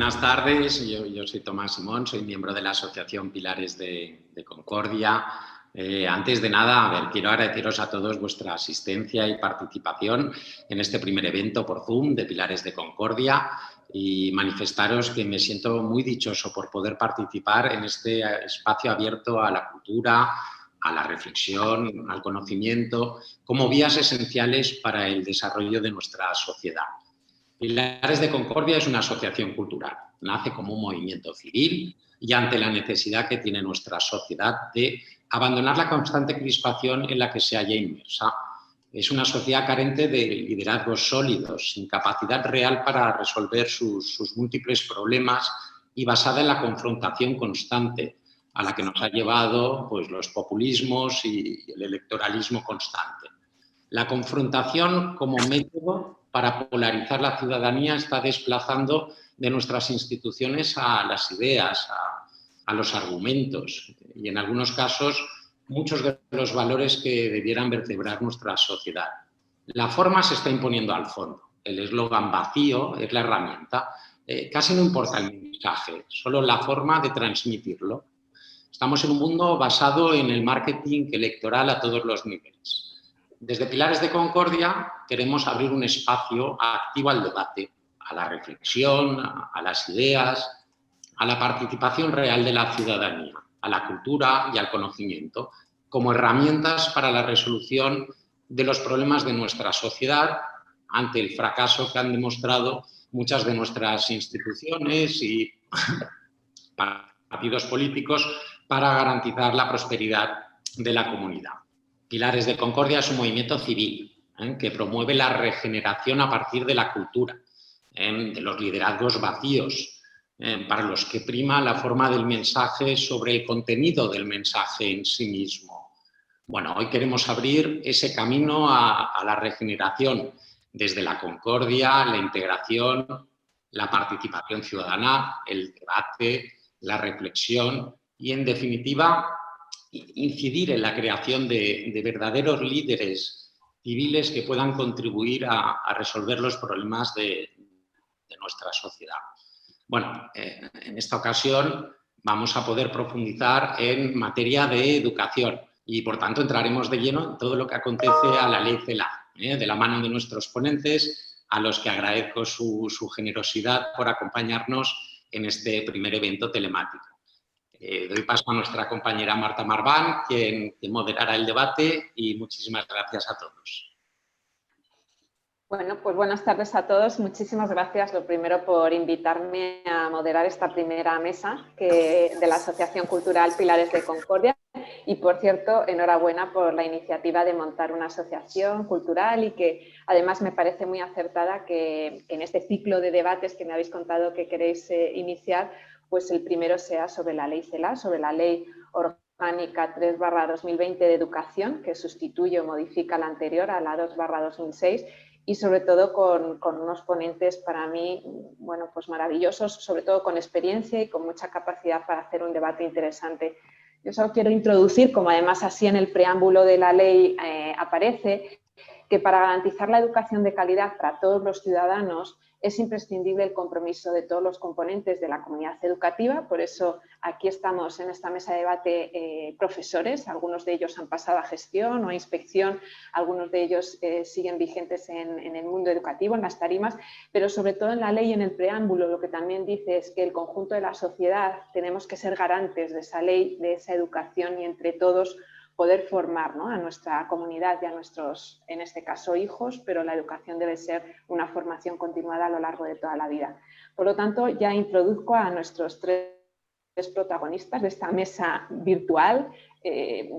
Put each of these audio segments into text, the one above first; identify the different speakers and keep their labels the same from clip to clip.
Speaker 1: buenas tardes. Yo soy Tomás Simón, soy miembro de la Asociación Pilares de Concordia. Antes de nada, quiero agradeceros a todos vuestra asistencia y participación en este primer evento por Zoom de Pilares de Concordia y manifestaros que me siento muy dichoso por poder participar en este espacio abierto a la cultura, a la reflexión, al conocimiento, como vías esenciales para el desarrollo de nuestra sociedad. Pilares de Concordia es una asociación cultural. Nace como un movimiento civil y ante la necesidad que tiene nuestra sociedad de abandonar la constante crispación en la que se halla inmersa. Es una sociedad carente de liderazgos sólidos, sin capacidad real para resolver sus múltiples problemas y basada en la confrontación constante a la que nos ha llevado pues, los populismos y el electoralismo constante. La confrontación como método para polarizar la ciudadanía está desplazando de nuestras instituciones a las ideas, a los argumentos y, en algunos casos, muchos de los valores que debieran vertebrar nuestra sociedad. La forma se está imponiendo al fondo. El eslogan vacío es la herramienta. Casi no importa el mensaje, solo la forma de transmitirlo. Estamos en un mundo basado en el marketing electoral a todos los niveles. Desde Pilares de Concordia queremos abrir un espacio activo al debate, a la reflexión, a las ideas, a la participación real de la ciudadanía, a la cultura y al conocimiento, como herramientas para la resolución de los problemas de nuestra sociedad ante el fracaso que han demostrado muchas de nuestras instituciones y partidos políticos para garantizar la prosperidad de la comunidad. Pilares de Concordia es un movimiento civil que promueve la regeneración a partir de la cultura, de los liderazgos vacíos, para los que prima la forma del mensaje sobre el contenido del mensaje en sí mismo. Bueno, hoy queremos abrir ese camino a la regeneración desde la concordia, la integración, la participación ciudadana, el debate, la reflexión y, en definitiva, incidir en la creación de verdaderos líderes civiles que puedan contribuir a resolver los problemas de nuestra sociedad. Bueno, en esta ocasión vamos a poder profundizar en materia de educación y, por tanto, entraremos de lleno en todo lo que acontece a la Ley CELA, de la mano de nuestros ponentes, a los que agradezco su generosidad por acompañarnos en este primer evento telemático. Doy paso a nuestra compañera Marta Marván, quien moderará el debate, y muchísimas gracias a todos.
Speaker 2: Bueno, pues buenas tardes a todos. Muchísimas gracias, lo primero, por invitarme a moderar esta primera mesa de la Asociación Cultural Pilares de Concordia. Y, por cierto, enhorabuena por la iniciativa de montar una asociación cultural y que, además, me parece muy acertada que en este ciclo de debates que me habéis contado que queréis iniciar, pues el primero sea sobre la Ley CELA, sobre la Ley Orgánica 3/2020 de Educación, que sustituye o modifica la anterior, a la 2/2006, y sobre todo con unos ponentes para mí, bueno, pues maravillosos, sobre todo con experiencia y con mucha capacidad para hacer un debate interesante. Yo solo quiero introducir, como además así en el preámbulo de la ley aparece, que para garantizar la educación de calidad para todos los ciudadanos es imprescindible el compromiso de todos los componentes de la comunidad educativa. Por eso aquí estamos en esta mesa de debate profesores, algunos de ellos han pasado a gestión o a inspección, algunos de ellos siguen vigentes en el mundo educativo, en las tarimas, pero sobre todo en la ley, en el preámbulo, lo que también dice es que el conjunto de la sociedad tenemos que ser garantes de esa ley, de esa educación y entre todos poder formar, ¿no?, a nuestra comunidad y a nuestros, en este caso, hijos, pero la educación debe ser una formación continuada a lo largo de toda la vida. Por lo tanto, ya introduzco a nuestros tres protagonistas de esta mesa virtual.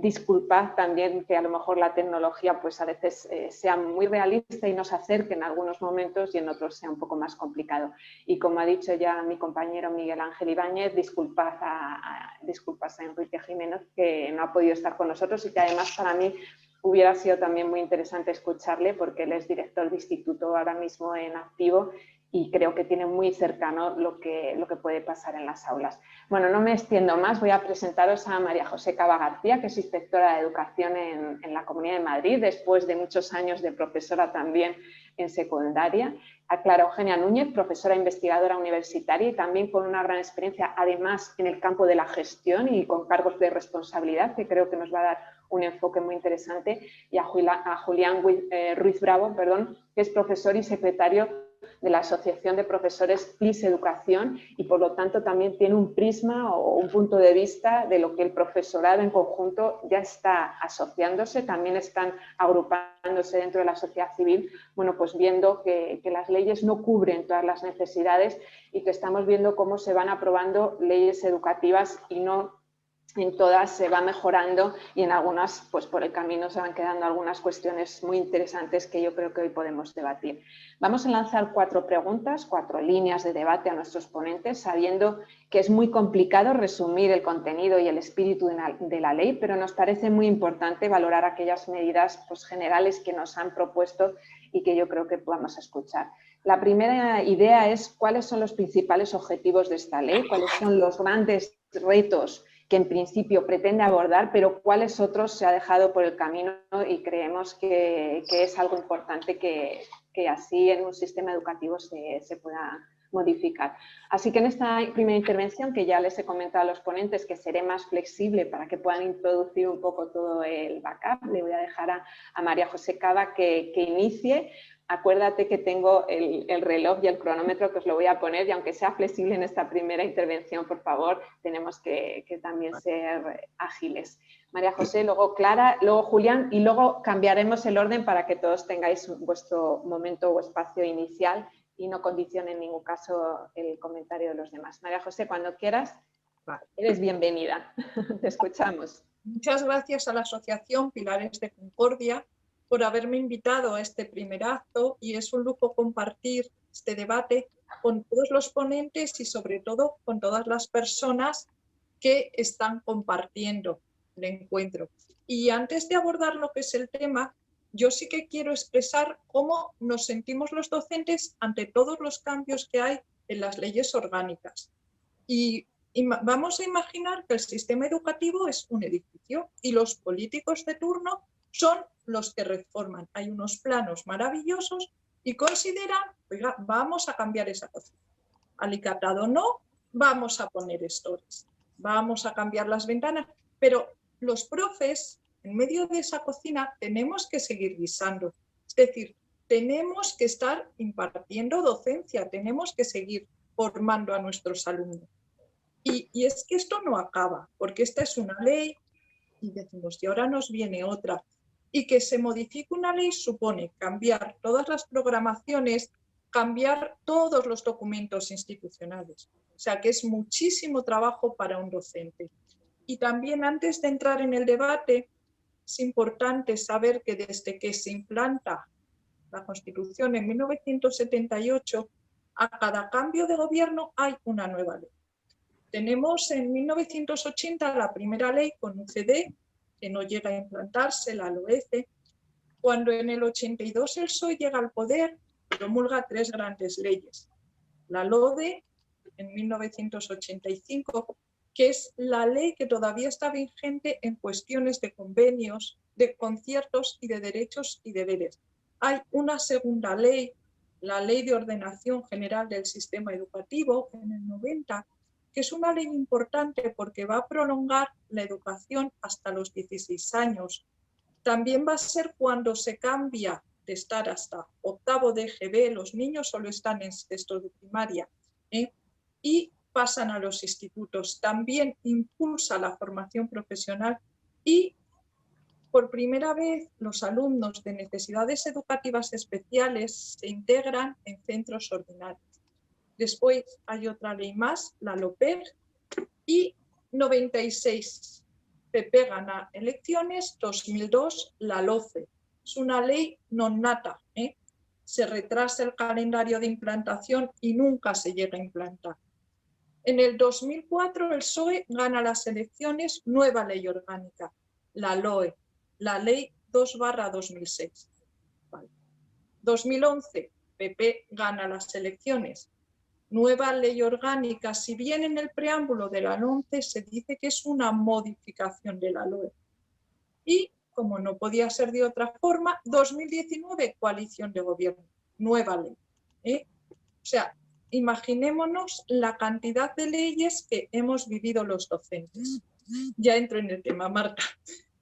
Speaker 2: Disculpad también que a lo mejor la tecnología pues a veces sea muy realista y nos acerque en algunos momentos y en otros sea un poco más complicado. Y como ha dicho ya mi compañero Miguel Ángel Ibáñez, disculpas a Enrique Jiménez, que no ha podido estar con nosotros y que además para mí hubiera sido también muy interesante escucharle porque él es director de instituto ahora mismo en activo y creo que tiene muy cercano lo que puede pasar en las aulas. Bueno, no me extiendo más, voy a presentaros a María José Cava García, que es inspectora de educación en la Comunidad de Madrid, después de muchos años de profesora también en secundaria, a Clara Eugenia Núñez, profesora investigadora universitaria y también con una gran experiencia, además, en el campo de la gestión y con cargos de responsabilidad, que creo que nos va a dar un enfoque muy interesante, y a Julián Ruiz Bravo, que es profesor y secretario de la Asociación de Profesores PLIS Educación y por lo tanto también tiene un prisma o un punto de vista de lo que el profesorado en conjunto ya está asociándose, también están agrupándose dentro de la sociedad civil, bueno, pues viendo que las leyes no cubren todas las necesidades y que estamos viendo cómo se van aprobando leyes educativas y no en todas se va mejorando y en algunas, pues por el camino se van quedando algunas cuestiones muy interesantes que yo creo que hoy podemos debatir. Vamos a lanzar 4 preguntas, 4 líneas de debate a nuestros ponentes, sabiendo que es muy complicado resumir el contenido y el espíritu de la ley, pero nos parece muy importante valorar aquellas medidas pues, generales que nos han propuesto y que yo creo que podamos escuchar. La primera idea es cuáles son los principales objetivos de esta ley, cuáles son los grandes retos que en principio pretende abordar, pero cuáles otros se ha dejado por el camino y creemos que es algo importante que así en un sistema educativo se pueda modificar. Así que en esta primera intervención, que ya les he comentado a los ponentes que seré más flexible para que puedan introducir un poco todo el backup, le voy a dejar a María José Cava que inicie. Acuérdate que tengo el reloj y el cronómetro que os lo voy a poner y aunque sea flexible en esta primera intervención, por favor, tenemos que también ser ágiles. María José, luego Clara, luego Julián y luego cambiaremos el orden para que todos tengáis vuestro momento o espacio inicial y no condicione en ningún caso el comentario de los demás. María José, cuando quieras, eres bienvenida. Te escuchamos.
Speaker 3: Muchas gracias a la Asociación Pilares de Concordia por haberme invitado a este primer acto y es un lujo compartir este debate con todos los ponentes y sobre todo con todas las personas que están compartiendo el encuentro. Y antes de abordar lo que es el tema, yo sí que quiero expresar cómo nos sentimos los docentes ante todos los cambios que hay en las leyes orgánicas. Y vamos a imaginar que el sistema educativo es un edificio y los políticos de turno son los que reforman. Hay unos planos maravillosos y consideran, oiga, vamos a cambiar esa cocina. Alicatado no, vamos a poner estores, vamos a cambiar las ventanas, pero los profes, en medio de esa cocina, tenemos que seguir guisando. Es decir, tenemos que estar impartiendo docencia, tenemos que seguir formando a nuestros alumnos. Y es que esto no acaba, porque esta es una ley y decimos, y ahora nos viene otra. Y que se modifique una ley supone cambiar todas las programaciones, cambiar todos los documentos institucionales. O sea que es muchísimo trabajo para un docente. Y también antes de entrar en el debate, es importante saber que desde que se implanta la Constitución en 1978, a cada cambio de gobierno hay una nueva ley. Tenemos en 1980 la primera ley con UCD, que no llega a implantarse, la LOECE. Cuando en el 82 el PSOE llega al poder, promulga 3 grandes leyes. La LODE, en 1985, que es la ley que todavía está vigente en cuestiones de convenios, de conciertos y de derechos y deberes. Hay una segunda ley, la Ley de Ordenación General del Sistema Educativo, en el 90, que es una ley importante porque va a prolongar la educación hasta los 16 años. También va a ser cuando se cambia de estar hasta 8º de EGB, los niños solo están en 6º de primaria, y pasan a los institutos. También impulsa la formación profesional y por primera vez los alumnos de necesidades educativas especiales se integran en centros ordinarios. Después hay otra ley más, la LOPEG, y 96 PP gana elecciones, 2002 la LOCE. Es una ley non nata, se retrasa el calendario de implantación y nunca se llega a implantar. En el 2004 el PSOE gana las elecciones, nueva ley orgánica, la LOE, la ley 2/2006. Vale. 2011 PP gana las elecciones, nueva ley orgánica, si bien en el preámbulo de la LOMCE se dice que es una modificación de la LOE. Y, como no podía ser de otra forma, 2019, coalición de gobierno. nueva ley. O sea, imaginémonos la cantidad de leyes que hemos vivido los docentes. Ya entro en el tema, Marta.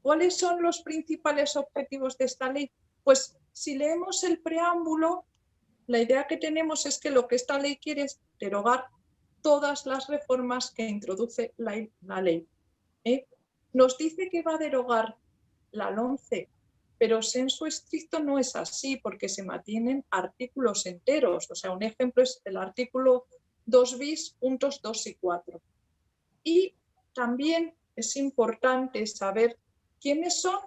Speaker 3: ¿Cuáles son los principales objetivos de esta ley? Pues si leemos el preámbulo, la idea que tenemos es que lo que esta ley quiere es derogar todas las reformas que introduce la ley. Nos dice que va a derogar la LOMCE, pero sensu estricto no es así, porque se mantienen artículos enteros. O sea, un ejemplo es el artículo 2 bis, puntos 2 y 4. Y también es importante saber quiénes son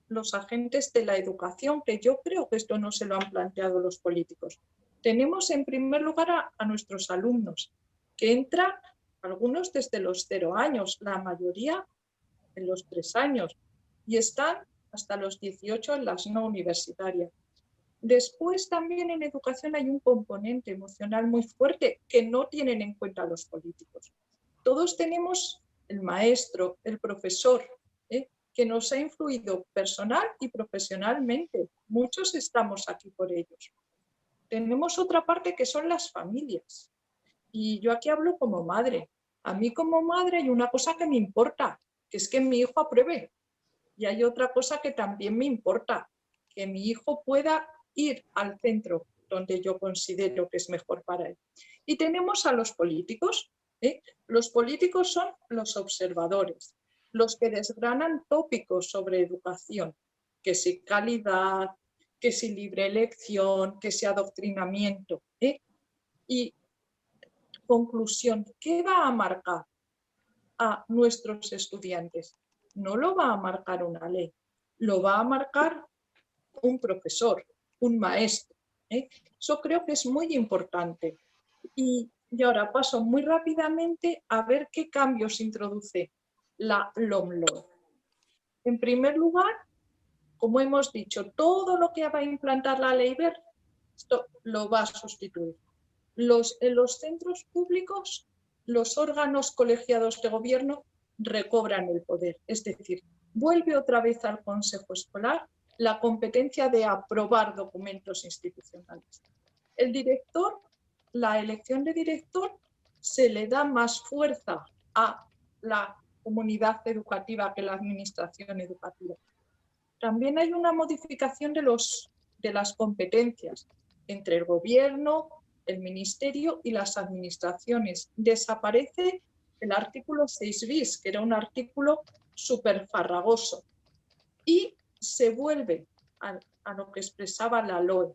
Speaker 3: los agentes de la educación, que yo creo que esto no se lo han planteado los políticos. Tenemos en primer lugar a nuestros alumnos, que entran algunos desde los 0 años, la mayoría en los 3 años, y están hasta los 18 en las no universitarias. Después también en educación hay un componente emocional muy fuerte que no tienen en cuenta los políticos. Todos tenemos el maestro, el profesor, que nos ha influido personal y profesionalmente. Muchos estamos aquí por ellos. Tenemos otra parte que son las familias. Y yo aquí hablo como madre. A mí como madre hay una cosa que me importa, que es que mi hijo apruebe. Y hay otra cosa que también me importa, que mi hijo pueda ir al centro donde yo considero que es mejor para él. Y tenemos a los políticos. Los políticos son los observadores, los que desgranan tópicos sobre educación, que si calidad, que si libre elección, que si adoctrinamiento. Y conclusión, ¿qué va a marcar a nuestros estudiantes? No lo va a marcar una ley, lo va a marcar un profesor, un maestro. Eso creo que es muy importante. Y ahora paso muy rápidamente a ver qué cambios introduce la LOMLOE. En primer lugar, como hemos dicho, todo lo que va a implantar la ley Wert, esto lo va a sustituir. En los centros públicos, los órganos colegiados de gobierno recobran el poder. Es decir, vuelve otra vez al Consejo Escolar la competencia de aprobar documentos institucionales. El director, la elección de director, se le da más fuerza a la comunidad educativa que la administración educativa. También hay una modificación de las competencias entre el gobierno, el ministerio y las administraciones. Desaparece el artículo 6 bis, que era un artículo súper farragoso, y se vuelve a lo que expresaba la LOE.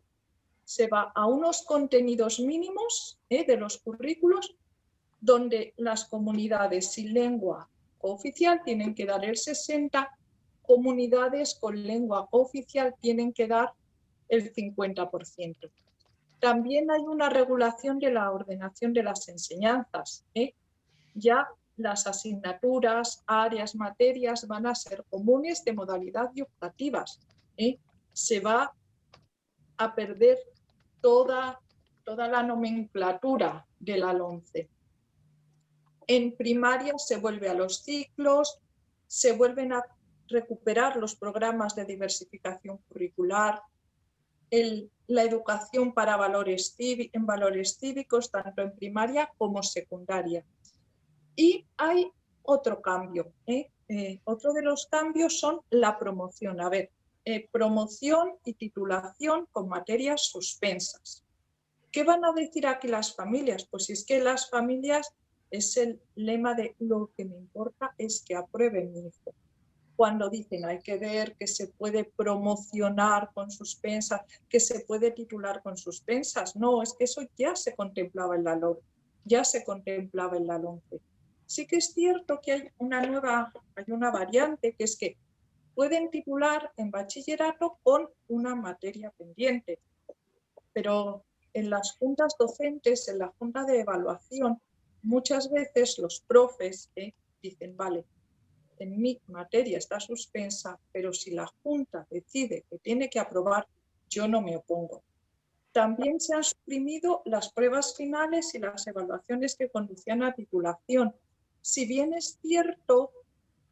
Speaker 3: Se va a unos contenidos mínimos de los currículos, donde las comunidades sin lengua cooficial tienen que dar el 60%, comunidades con lengua cooficial tienen que dar el 50%. También hay una regulación de la ordenación de las enseñanzas. Ya las asignaturas, áreas, materias van a ser comunes de modalidad y optativas. Se va a perder toda la nomenclatura de la LOMCE. En primaria se vuelve a los ciclos, se vuelven a recuperar los programas de diversificación curricular, la educación para en valores cívicos, tanto en primaria como secundaria. Y hay otro cambio. Otro de los cambios son la promoción. A ver, promoción y titulación con materias suspensas. ¿Qué van a decir aquí las familias? Pues es que las familias es el lema de lo que me importa es que apruebe mi hijo. Cuando dicen hay que ver que se puede promocionar con suspensas, que se puede titular con suspensas. No, es que eso ya se contemplaba en la LOE, ya se contemplaba en la LOMCE. Sí que es cierto que hay una variante, que es que pueden titular en bachillerato con una materia pendiente, pero en las juntas docentes, en la junta de evaluación, muchas veces los profes dicen, vale, en mi materia está suspensa, pero si la Junta decide que tiene que aprobar, yo no me opongo. También se han suprimido las pruebas finales y las evaluaciones que conducían a titulación, si bien es cierto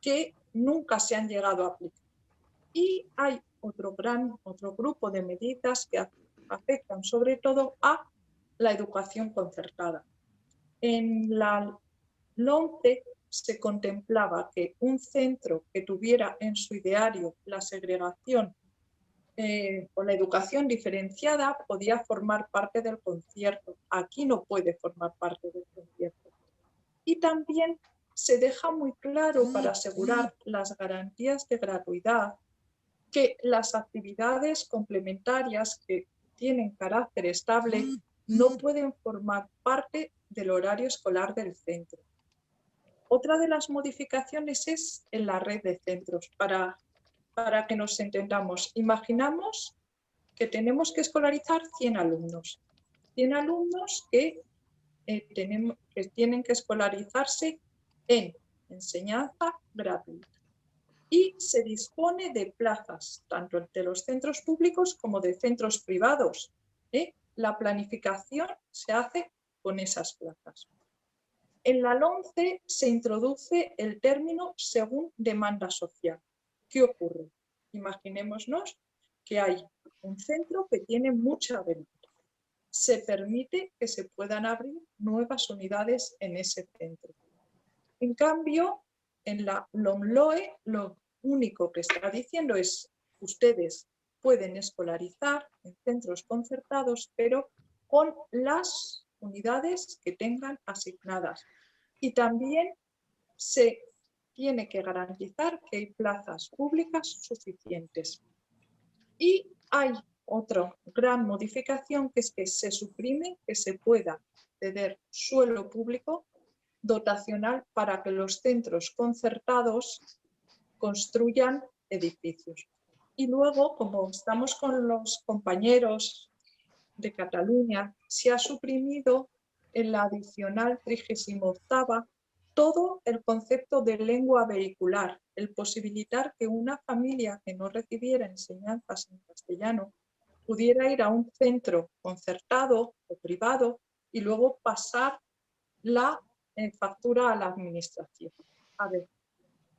Speaker 3: que nunca se han llegado a aplicar. Y hay otro grupo de medidas que afectan sobre todo a la educación concertada. En la LOMCE se contemplaba que un centro que tuviera en su ideario la segregación o la educación diferenciada podía formar parte del concierto. Aquí no puede formar parte del concierto. Y también se deja muy claro, para asegurar las garantías de gratuidad, que las actividades complementarias que tienen carácter estable no pueden formar parte del horario escolar del centro. Otra de las modificaciones es en la red de centros. Para que nos entendamos, imaginamos que tenemos que escolarizar 100 alumnos. 100 alumnos que tienen que escolarizarse en enseñanza gratuita. Y se dispone de plazas, tanto de los centros públicos como de centros privados. La planificación se hace con esas plazas. En la LOMCE se introduce el término según demanda social. ¿Qué ocurre? Imaginémonos que hay un centro que tiene mucha demanda. Se permite que se puedan abrir nuevas unidades en ese centro. En cambio, en la LOMLOE lo único que está diciendo es: ustedes pueden escolarizar en centros concertados, pero con las unidades que tengan asignadas. Y también se tiene que garantizar que hay plazas públicas suficientes. Y hay otra gran modificación, que es que se suprime que se pueda ceder suelo público dotacional para que los centros concertados construyan edificios. Y luego, como estamos con los compañeros de Cataluña, se ha suprimido en la adicional 38ª todo el concepto de lengua vehicular, el posibilitar que una familia que no recibiera enseñanzas en castellano pudiera ir a un centro concertado o privado y luego pasar la factura a la administración. A ver,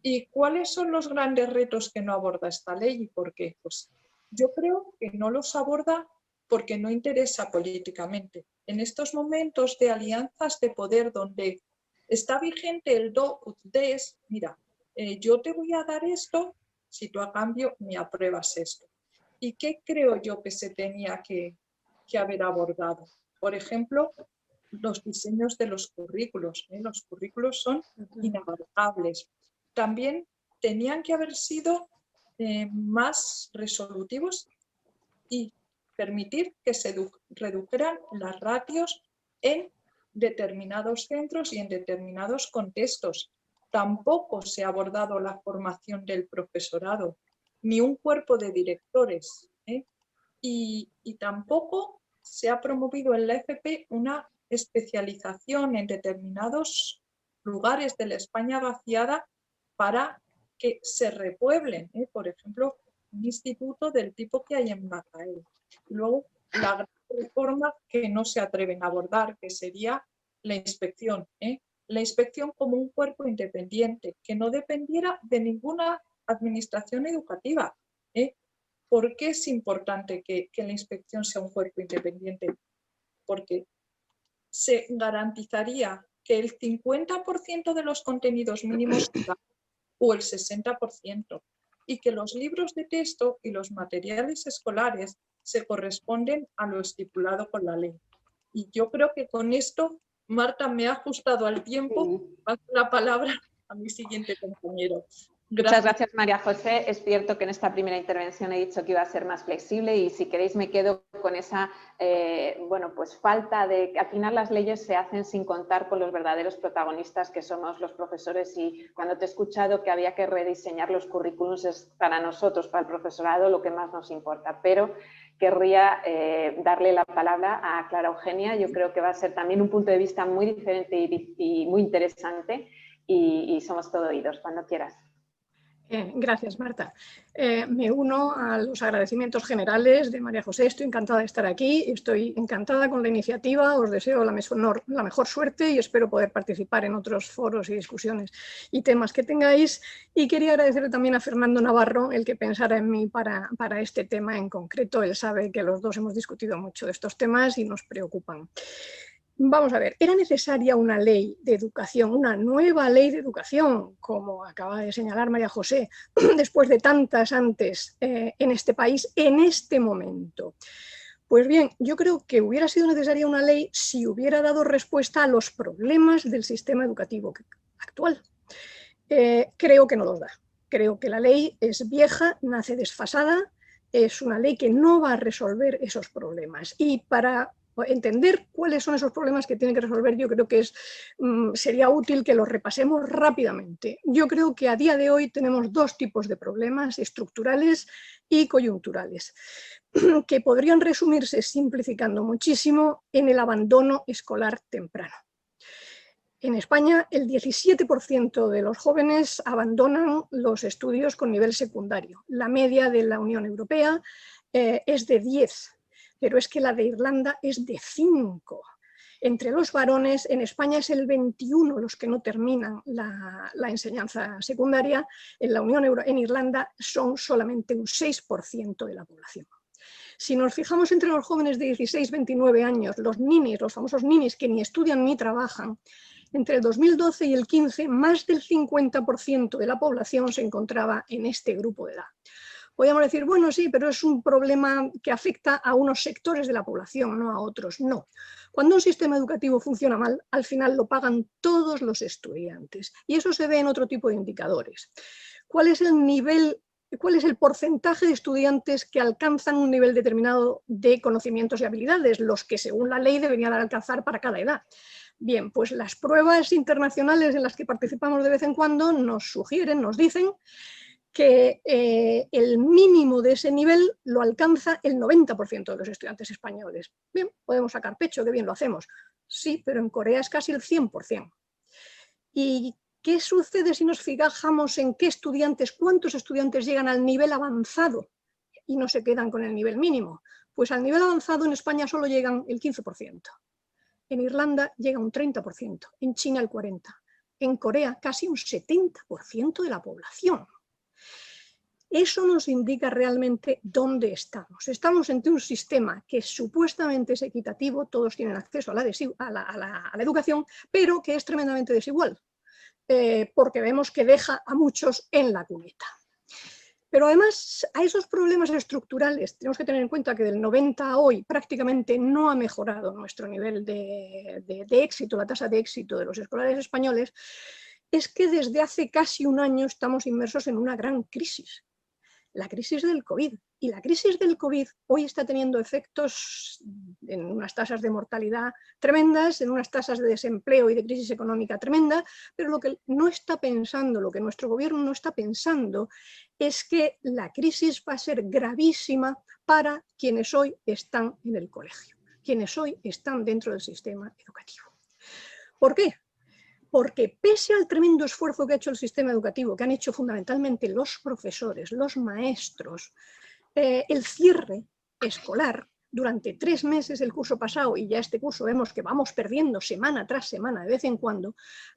Speaker 3: ¿y cuáles son los grandes retos que no aborda esta ley y por qué? Pues yo creo que no los aborda porque no interesa políticamente. En estos momentos de alianzas de poder donde está vigente el do ut des, mira, yo te voy a dar esto si tú a cambio me apruebas esto. ¿Y qué creo yo que se tenía que haber abordado? Por ejemplo, los diseños de los currículos. Los currículos son inabarcables. También tenían que haber sido más resolutivos y permitir que se redujeran las ratios en determinados centros y en determinados contextos. Tampoco se ha abordado la formación del profesorado, ni un cuerpo de directores, y tampoco se ha promovido en la FP una especialización en determinados lugares de la España vaciada para que se repueblen, por ejemplo, un instituto del tipo que hay en Macael. Luego, la gran reforma que no se atreven a abordar, que sería la inspección. La inspección como un cuerpo independiente, que no dependiera de ninguna administración educativa. ¿Por qué es importante que la inspección sea un cuerpo independiente? Porque se garantizaría que el 50% de los contenidos mínimos o el 60%, y que los libros de texto y los materiales escolares se corresponden a lo estipulado por la ley. Y yo creo que con esto, Marta, me ha ajustado al tiempo. Paso la palabra a mi siguiente compañero.
Speaker 2: Muchas gracias, María José. Es cierto que en esta primera intervención he dicho que iba a ser más flexible y si queréis me quedo con esa pues falta de que al final las leyes se hacen sin contar con los verdaderos protagonistas que somos los profesores, y cuando te he escuchado que había que rediseñar los currículums es para nosotros, para el profesorado, lo que más nos importa. Pero querría darle la palabra a Clara Eugenia. Yo creo que va a ser también un punto de vista muy diferente y muy interesante y somos todo oídos, cuando quieras.
Speaker 4: Gracias, Marta. Me uno a los agradecimientos generales de María José. Estoy encantada de estar aquí, estoy encantada con la iniciativa, os deseo la mejor suerte y espero poder participar en otros foros y discusiones y temas que tengáis. Y quería agradecerle también a Fernando Navarro el que pensara en mí para este tema en concreto. Él sabe que los dos hemos discutido mucho de estos temas y nos preocupan. Vamos a ver, era necesaria una ley de educación, una nueva ley de educación, como acaba de señalar María José, después de tantas antes en este país, en este momento. Pues bien, yo creo que hubiera sido necesaria una ley si hubiera dado respuesta a los problemas del sistema educativo actual. Creo que no los da. Creo que la ley es vieja, nace desfasada, es una ley que no va a resolver esos problemas. Y para entender cuáles son esos problemas que tiene que resolver, yo creo que sería útil que los repasemos rápidamente. Yo creo que a día de hoy tenemos dos tipos de problemas, estructurales y coyunturales, que podrían resumirse, simplificando muchísimo, en el abandono escolar temprano. En España, el 17% de los jóvenes abandonan los estudios con nivel secundario. La media de la Unión Europea es de 10%. Pero es que la de Irlanda es de 5. Entre los varones, en España es el 21 los que no terminan la enseñanza secundaria, en Irlanda son solamente un 6% de la población. Si nos fijamos entre los jóvenes de 16-29 años, los ninis, los famosos ninis que ni estudian ni trabajan, entre el 2012 y el 15, más del 50% de la población se encontraba en este grupo de edad. Podríamos decir, bueno, sí, pero es un problema que afecta a unos sectores de la población, no a otros. No. Cuando un sistema educativo funciona mal, al final lo pagan todos los estudiantes. Y eso se ve en otro tipo de indicadores. ¿Cuál es el porcentaje de estudiantes que alcanzan un nivel determinado de conocimientos y habilidades? Los que según la ley deberían alcanzar para cada edad. Bien, pues las pruebas internacionales en las que participamos de vez en cuando nos sugieren, nos dicen que el mínimo de ese nivel lo alcanza el 90% de los estudiantes españoles. Bien, podemos sacar pecho, qué bien lo hacemos. Sí, pero en Corea es casi el 100%. ¿Y qué sucede si nos fijamos en cuántos estudiantes llegan al nivel avanzado y no se quedan con el nivel mínimo? Pues al nivel avanzado en España solo llegan el 15%. En Irlanda llega un 30%, en China el 40%, en Corea casi un 70% de la población. Eso nos indica realmente dónde estamos. Estamos ante un sistema que supuestamente es equitativo, todos tienen acceso a la educación, pero que es tremendamente desigual, porque vemos que deja a muchos en la cuneta. Pero además, a esos problemas estructurales tenemos que tener en cuenta que del 90 a hoy prácticamente no ha mejorado nuestro nivel de éxito, la tasa de éxito de los escolares españoles, es que desde hace casi un año estamos inmersos en una gran crisis. La crisis del COVID. Y la crisis del COVID hoy está teniendo efectos en unas tasas de mortalidad tremendas, en unas tasas de desempleo y de crisis económica tremenda, pero lo que no está pensando, lo que nuestro gobierno no está pensando, es que la crisis va a ser gravísima para quienes hoy están en el colegio, quienes hoy están dentro del sistema educativo. ¿Por qué? Porque pese al tremendo esfuerzo que ha hecho el sistema educativo, que han hecho fundamentalmente los profesores, los maestros, el cierre escolar durante 3 meses el curso pasado, y ya este curso vemos que vamos perdiendo semana tras semana de vez en cuando,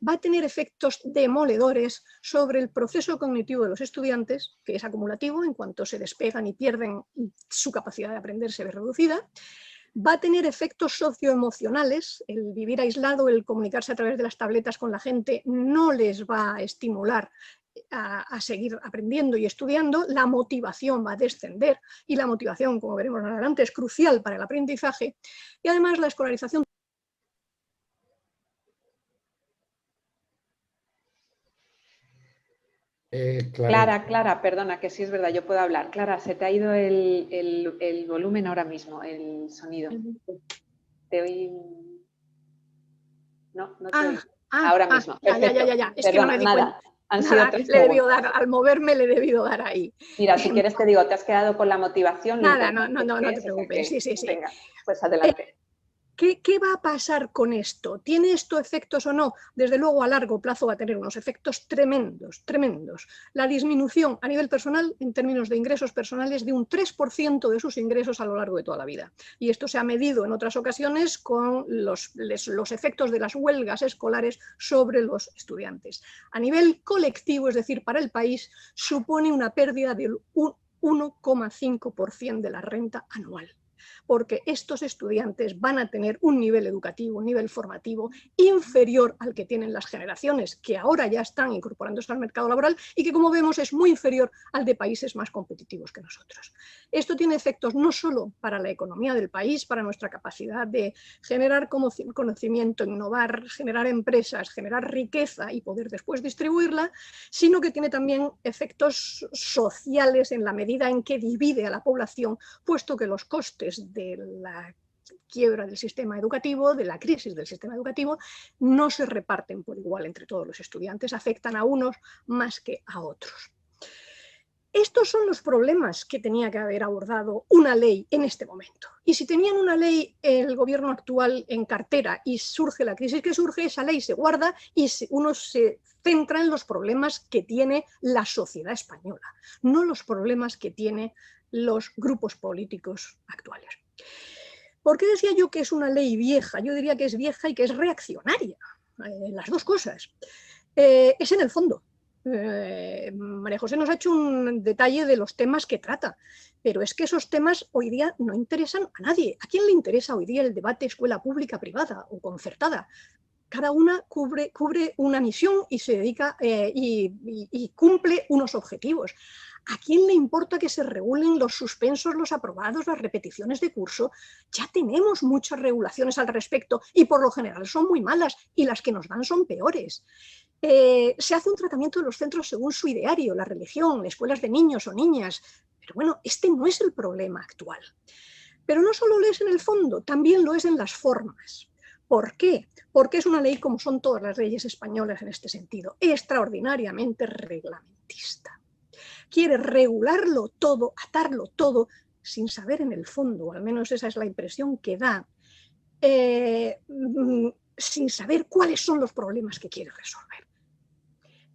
Speaker 4: va a tener efectos demoledores sobre el proceso cognitivo de los estudiantes, que es acumulativo, en cuanto se despegan y pierden su capacidad de aprender se ve reducida. Va a tener efectos socioemocionales, el vivir aislado, el comunicarse a través de las tabletas con la gente no les va a estimular a seguir aprendiendo y estudiando, la motivación va a descender y la motivación, como veremos más adelante, es crucial para el aprendizaje y además la escolarización.
Speaker 2: Clara, perdona, que sí es verdad, yo puedo hablar. Clara, se te ha ido el volumen ahora mismo, el sonido. Te oí... No te oí. Ahora mismo.
Speaker 4: Ya. Es que no me di cuenta.
Speaker 2: Han sido 3
Speaker 4: le he debido dar, al moverme le he debido dar ahí.
Speaker 2: Mira, si quieres te digo, te has quedado con la motivación.
Speaker 4: Nada, no te preocupes. Sí.
Speaker 2: Venga, pues adelante.
Speaker 4: ¿Qué va a pasar con esto? ¿Tiene esto efectos o no? Desde luego a largo plazo va a tener unos efectos tremendos, tremendos. La disminución a nivel personal, en términos de ingresos personales, de un 3% de sus ingresos a lo largo de toda la vida. Y esto se ha medido en otras ocasiones con los efectos de las huelgas escolares sobre los estudiantes. A nivel colectivo, es decir, para el país, supone una pérdida del 1,5% de la renta anual. Porque estos estudiantes van a tener un nivel educativo, un nivel formativo inferior al que tienen las generaciones que ahora ya están incorporándose al mercado laboral y que, como vemos, es muy inferior al de países más competitivos que nosotros. Esto tiene efectos no solo para la economía del país, para nuestra capacidad de generar conocimiento, innovar, generar empresas, generar riqueza y poder después distribuirla, sino que tiene también efectos sociales en la medida en que divide a la población, puesto que los costes de la quiebra del sistema educativo, de la crisis del sistema educativo, no se reparten por igual entre todos los estudiantes, afectan a unos más que a otros. Estos son los problemas que tenía que haber abordado una ley en este momento. Y si tenían una ley el gobierno actual en cartera y surge la crisis que surge, esa ley se guarda y uno se centra en los problemas que tiene la sociedad española, no los problemas que tienen los grupos políticos actuales. ¿Por qué decía yo que es una ley vieja? Yo diría que es vieja y que es reaccionaria, las dos cosas. Es en el fondo. María José nos ha hecho un detalle de los temas que trata, pero es que esos temas hoy día no interesan a nadie. ¿A quién le interesa hoy día el debate escuela pública, privada o concertada? Cada una cubre una misión y se dedica y cumple unos objetivos. ¿A quién le importa que se regulen los suspensos, los aprobados, las repeticiones de curso? Ya tenemos muchas regulaciones al respecto y por lo general son muy malas y las que nos dan son peores. Se hace un tratamiento de los centros según su ideario, la religión, escuelas de niños o niñas, pero bueno, este no es el problema actual. Pero no solo lo es en el fondo, también lo es en las formas. ¿Por qué? Porque es una ley, como son todas las leyes españolas en este sentido, extraordinariamente reglamentista. Quiere regularlo todo, atarlo todo, sin saber en el fondo, o al menos esa es la impresión que da, sin saber cuáles son los problemas que quiere resolver.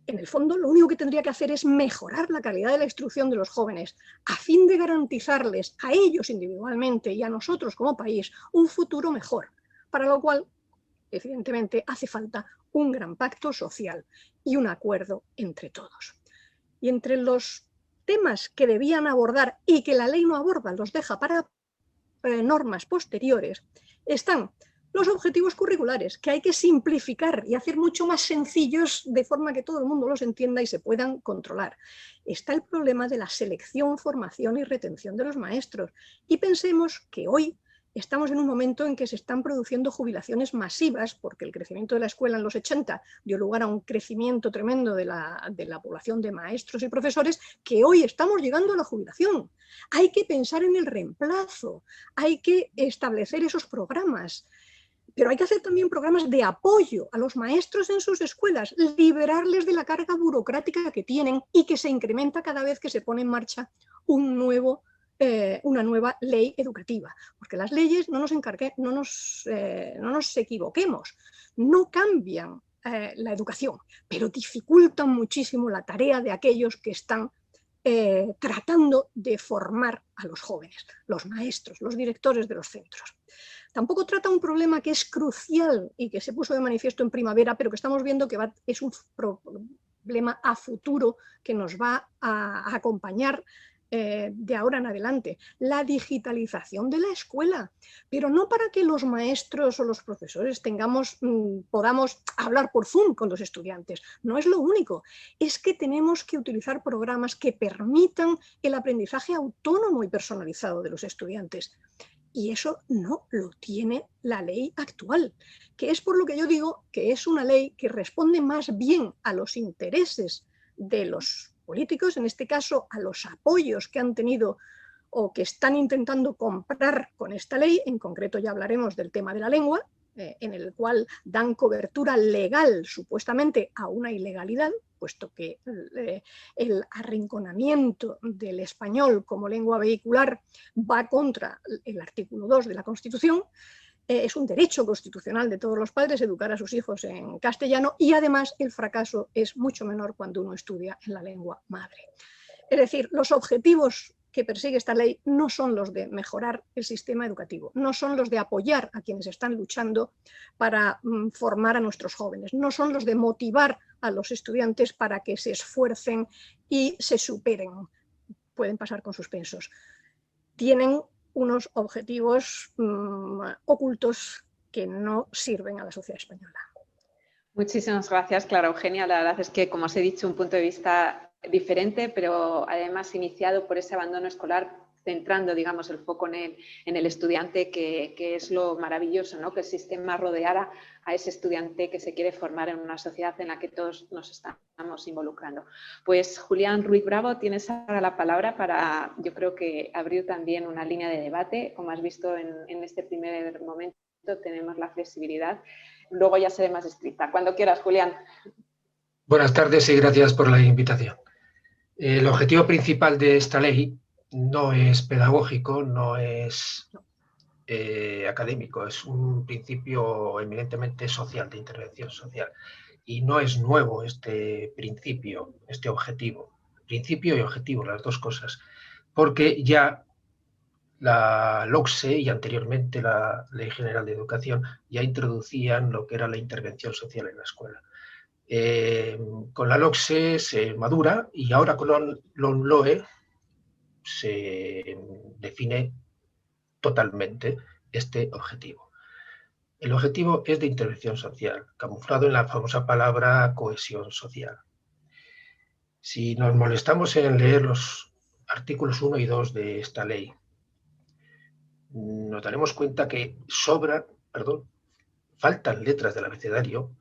Speaker 4: En el fondo, lo único que tendría que hacer es mejorar la calidad de la instrucción de los jóvenes a fin de garantizarles a ellos individualmente y a nosotros como país un futuro mejor, para lo cual, evidentemente, hace falta un gran pacto social y un acuerdo entre todos. Y entre los temas que debían abordar y que la ley no aborda, los deja para normas posteriores, están los objetivos curriculares, que hay que simplificar y hacer mucho más sencillos de forma que todo el mundo los entienda y se puedan controlar. Está el problema de la selección, formación y retención de los maestros. Y pensemos que hoy estamos en un momento en que se están produciendo jubilaciones masivas, porque el crecimiento de la escuela en los 80 dio lugar a un crecimiento tremendo de la población de maestros y profesores, que hoy estamos llegando a la jubilación. Hay que pensar en el reemplazo, hay que establecer esos programas. Pero hay que hacer también programas de apoyo a los maestros en sus escuelas, liberarles de la carga burocrática que tienen y que se incrementa cada vez que se pone en marcha una nueva ley educativa. Porque las leyes, no nos equivoquemos, no cambian la educación, pero dificultan muchísimo la tarea de aquellos que están tratando de formar a los jóvenes, los maestros, los directores de los centros. Tampoco trata un problema que es crucial y que se puso de manifiesto en primavera, pero que estamos viendo que es un problema a futuro que nos va a acompañar de ahora en adelante, la digitalización de la escuela, pero no para que los maestros o los profesores podamos hablar por Zoom con los estudiantes, no es lo único, es que tenemos que utilizar programas que permitan el aprendizaje autónomo y personalizado de los estudiantes. Y eso no lo tiene la ley actual, que es por lo que yo digo que es una ley que responde más bien a los intereses de los políticos, en este caso a los apoyos que han tenido o que están intentando comprar con esta ley. En concreto ya hablaremos del tema de la lengua, en el cual dan cobertura legal supuestamente a una ilegalidad, puesto que el arrinconamiento del español como lengua vehicular va contra el artículo 2 de la Constitución. Es un derecho constitucional de todos los padres educar a sus hijos en castellano y además el fracaso es mucho menor cuando uno estudia en la lengua madre. Es decir, los objetivos que persigue esta ley no son los de mejorar el sistema educativo, no son los de apoyar a quienes están luchando para formar a nuestros jóvenes, no son los de motivar a los estudiantes para que se esfuercen y se superen, pueden pasar con suspensos. Tienen unos objetivos ocultos que no sirven a la sociedad española.
Speaker 2: Muchísimas gracias, Clara Eugenia. La verdad es que, como os he dicho, un punto de vista diferente, pero además iniciado por ese abandono escolar, centrando, digamos, el foco en el estudiante, que es lo maravilloso, ¿no? Que el sistema rodeara a ese estudiante que se quiere formar en una sociedad en la que todos nos estamos involucrando. Pues Julián Ruiz Bravo, tienes ahora la palabra para, yo creo que abrir también una línea de debate. Como has visto en este primer momento, tenemos la flexibilidad. Luego ya seré más estricta. Cuando quieras, Julián.
Speaker 5: Buenas tardes y gracias por la invitación. El objetivo principal de esta ley no es pedagógico, no es académico, es un principio eminentemente social, de intervención social. Y no es nuevo este principio, este objetivo. Principio y objetivo, las dos cosas. Porque ya la LOCSE y anteriormente la Ley General de Educación ya introducían lo que era la intervención social en la escuela. Con la LOCSE se madura y ahora con la LOMLOE se define totalmente este objetivo. El objetivo es de intervención social, camuflado en la famosa palabra cohesión social. Si nos molestamos en leer los artículos 1 y 2 de esta ley, nos daremos cuenta que faltan letras del abecedario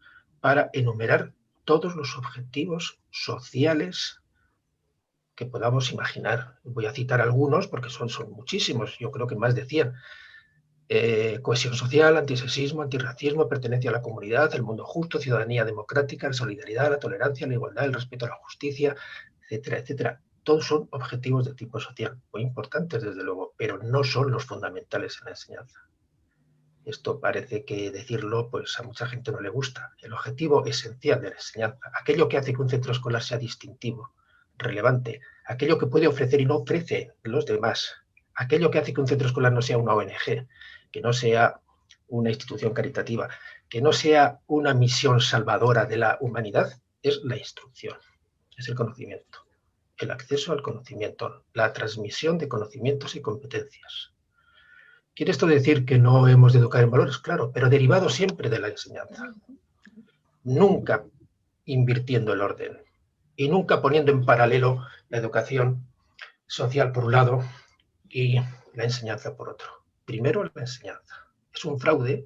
Speaker 5: para enumerar todos los objetivos sociales que podamos imaginar. Voy a citar algunos porque son muchísimos, yo creo que más de 100. Cohesión social, antisexismo, antirracismo, pertenencia a la comunidad, el mundo justo, ciudadanía democrática, la solidaridad, la tolerancia, la igualdad, el respeto a la justicia, etcétera, etcétera. Todos son objetivos de tipo social, muy importantes desde luego, pero no son los fundamentales en la enseñanza. Esto parece que decirlo pues a mucha gente no le gusta. El objetivo esencial de la enseñanza, aquello que hace que un centro escolar sea distintivo, relevante, aquello que puede ofrecer y no ofrece los demás, aquello que hace que un centro escolar no sea una ONG, que no sea una institución caritativa, que no sea una misión salvadora de la humanidad, es la instrucción, es el conocimiento, el acceso al conocimiento, la transmisión de conocimientos y competencias. ¿Quiere esto decir que no hemos de educar en valores? Claro, pero derivado siempre de la enseñanza. Nunca invirtiendo el orden y nunca poniendo en paralelo la educación social por un lado y la enseñanza por otro. Primero la enseñanza. Es un fraude